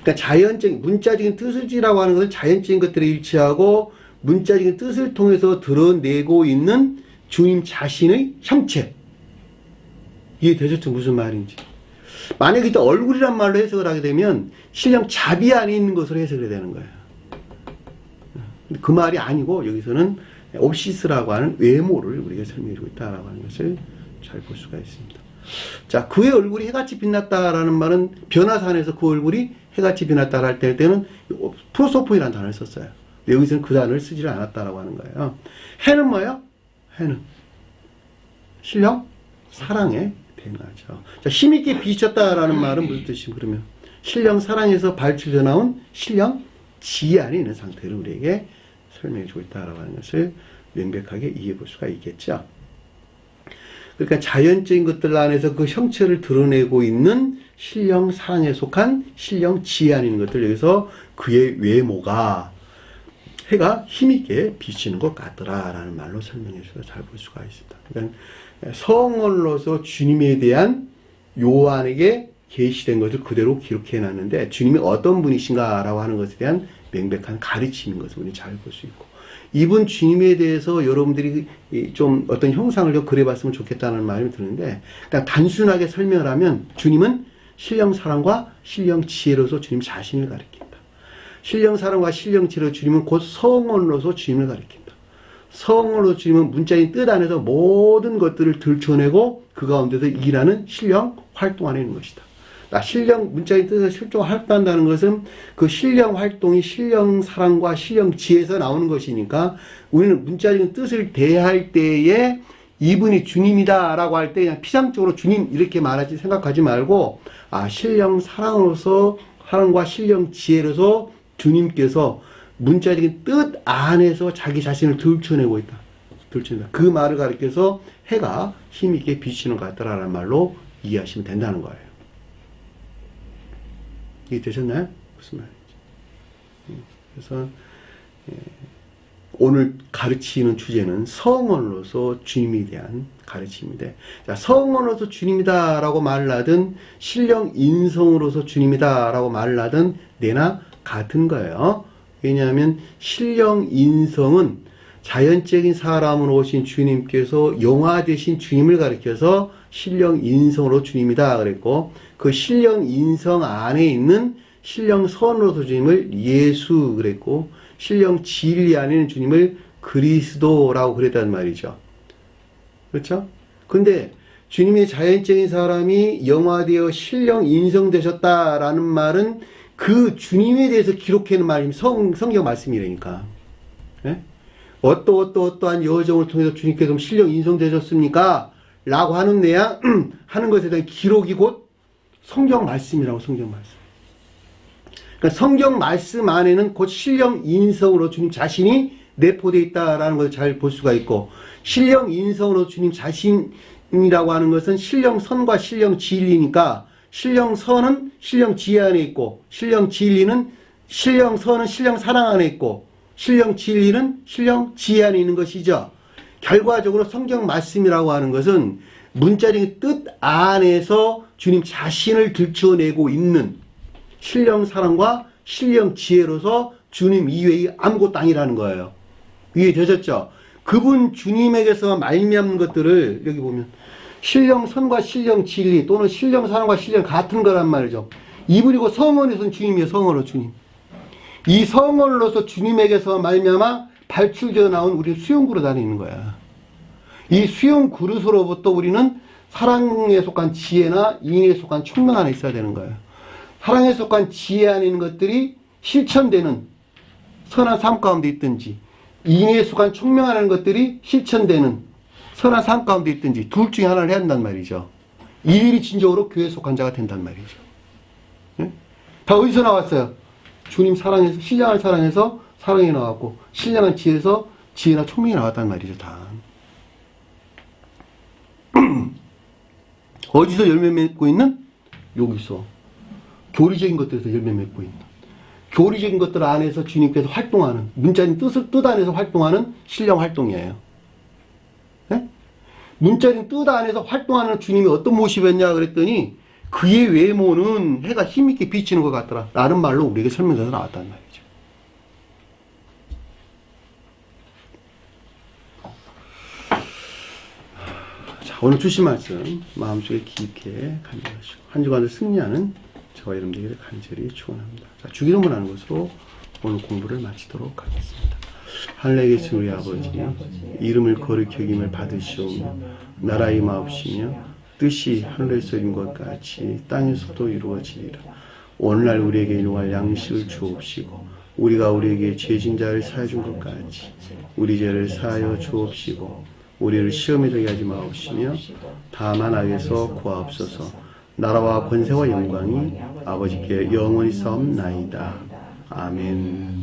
A: 그러니까 자연적인, 문자적인 뜻을지라고 하는 것은 자연적인 것들에 일치하고 문자적인 뜻을 통해서 드러내고 있는 주님 자신의 형체. 이해되셨죠? 무슨 말인지. 만약에 이때 얼굴이란 말로 해석을 하게 되면 신령 자비 안에 있는 것으로 해석이 되는 거예요. 그 말이 아니고 여기서는 옵시스라고 하는 외모를 우리가 설명해주고 있다라고 하는 것을 잘 볼 수가 있습니다. 자, 그의 얼굴이 해같이 빛났다라는 말은 변화산에서 그 얼굴이 해같이 빛났다라 할 때는 프로소폰이라는 단어를 썼어요. 여기서는 그 단어를 쓰지를 않았다라고 하는 거예요. 해는 뭐예요? 해는 신령 사랑에 대응하죠. 자, 힘있게 비쳤다라는 말은 무슨 뜻이죠? 그러면 신령 사랑에서 발출되어 나온 신령 지혜 안에 있는 상태를 우리에게 설명해 주고 있다라고 하는 것을 명백하게 이해해 볼 수가 있겠죠. 그러니까 자연적인 것들 안에서 그 형체를 드러내고 있는 신령 사랑에 속한 신령 지혜 안에 있는 것들, 여기서 그의 외모가 해가 힘있게 비치는 것 같더라라는 말로 설명해 주셔서 잘 볼 수가 있습니다. 그러니까 성언로서 주님에 대한 요한에게 계시된 것을 그대로 기록해 놨는데 주님이 어떤 분이신가라고 하는 것에 대한 명백한 가르침인 것을 우리는 잘 볼 수 있고, 이분 주님에 대해서 여러분들이 좀 어떤 형상을 좀 그려봤으면 좋겠다는 마음이 드는데, 그러니까 단순하게 설명을 하면 주님은 신령 사랑과 신령 지혜로서 주님 자신을 가리킨다. 신령 사랑과 신령 지혜로 주님은 곧 성언로서 주님을 가리킨다. 성언로서 주님은 문자인 뜻 안에서 모든 것들을 들춰내고 그 가운데서 일하는 신령 활동 안에 있는 것이다. 신령 문자의 뜻에서 실종 활동한다는 것은 그 신령 활동이 신령 사랑과 신령 지혜에서 나오는 것이니까 우리는 문자적인 뜻을 대할 때에 이분이 주님이다라고 할 때 그냥 피상적으로 주님 이렇게 말하지 생각하지 말고, 신령 사랑으로서 사랑과 신령 지혜로서 주님께서 문자적인 뜻 안에서 자기 자신을 들춰내고 있다. 들춰낸다. 그 말을 가리켜서 해가 힘있게 비치는 것 같다라는 말로 이해하시면 된다는 거예요. 이해 되셨나요? 무슨 말인지. 그래서 오늘 가르치는 주제는 성언로서 주님에 대한 가르침인데, 자, 성언로서 주님이다라고 말을 하든 신령 인성으로서 주님이다라고 말을 하든 내나 같은 거예요. 왜냐하면 신령 인성은 자연적인 사람으로 오신 주님께서 영화되신 주님을 가리켜서 신령 인성으로 주님이다 그랬고, 그 신령 인성 안에 있는 신령 선으로서 주님을 예수 그랬고, 신령 진리 안에 있는 주님을 그리스도라고 그랬단 말이죠. 그렇죠? 근데 주님의 자연적인 사람이 영화되어 신령 인성되셨다라는 말은 그 주님에 대해서 기록해놓은 말이 성경 말씀이라니까. 네? 어떠한 여정을 통해서 주님께서 신령 인성되셨습니까? 라고 하는 하는 것에 대한 기록이 곧 성경 말씀이라고, 성경 말씀. 그러니까 성경 말씀 안에는 곧 신령 인성으로 주님 자신이 내포되어 있다라는 것을 잘 볼 수가 있고, 신령 인성으로 주님 자신이라고 하는 것은 신령 선과 신령 진리니까, 신령 선은 신령 지혜 안에 있고, 신령 진리는 신령 선은 신령 사랑 안에 있고, 신령 진리는 신령 지혜 안에 있는 것이죠. 결과적으로 성경 말씀이라고 하는 것은 문자적인 뜻 안에서 주님 자신을 들춰내고 있는 신령 사랑과 신령 지혜로서 주님 이외의 아무것도 아니라는 거예요. 이해되셨죠? 그분 주님에게서 말미암는 것들을 여기 보면 신령 선과 신령 진리 또는 신령 사랑과 신령 같은 거란 말이죠. 이분이고 성언에서는 주님이에요. 성언으로 주님. 이 성언으로서 주님에게서 말미암아 발출되어 나온 우리 수용 그릇 안에 있는 거야. 이 수용 그릇으로부터 우리는 사랑에 속한 지혜나 인에 속한 총명 안에 있어야 되는 거예요. 사랑에 속한 지혜 안에 있는 것들이 실천되는 선한 삶 가운데 있든지, 인에 속한 총명 안에 있는 것들이 실천되는 선한 삶 가운데 있든지 둘 중에 하나를 해야 한단 말이죠. 일일이 진정으로 교회에 속한 자가 된단 말이죠. 네? 다 어디서 나왔어요? 주님 사랑해서, 신령한 사랑해서 사랑이 나왔고, 신령한 지혜에서 지혜나 총명이 나왔단 말이죠. 다. 어디서 열매 맺고 있는? 여기서. 교리적인 것들에서 열매 맺고 있는, 교리적인 것들 안에서 주님께서 활동하는, 문자인 뜻 안에서 활동하는 신령 활동이에요. 네? 문자인 뜻 안에서 활동하는 주님이 어떤 모습이었냐 그랬더니 그의 외모는 해가 힘있게 비치는 것 같더라 라는 말로 우리에게 설명서에서 나왔단 말이죠. 자, 오늘 주신 말씀 마음속에 깊게 간직하시고 한 주간을 승리하는 저와 여러분들에게 간절히 축원합니다. 자, 주기도문 하는 것으로 오늘 공부를 마치도록 하겠습니다. 하늘에 계신 우리 아버지, 이름을 거룩히 여김을 받으시오며 나라의 마옵시며 뜻이 하늘에서 이룬 것 같이 땅에서도 이루어지리라. 오늘날 우리에게 일용할 양식을 주옵시고 우리가 우리에게 죄진 자를 사하여 준 것 같이 우리 죄를 사하여 주옵시고 우리를 시험에 들게 하지 마옵시며 다만 악에서 구하옵소서. 나라와 권세와 영광이 아버지께 영원히 싸움나이다. 아멘.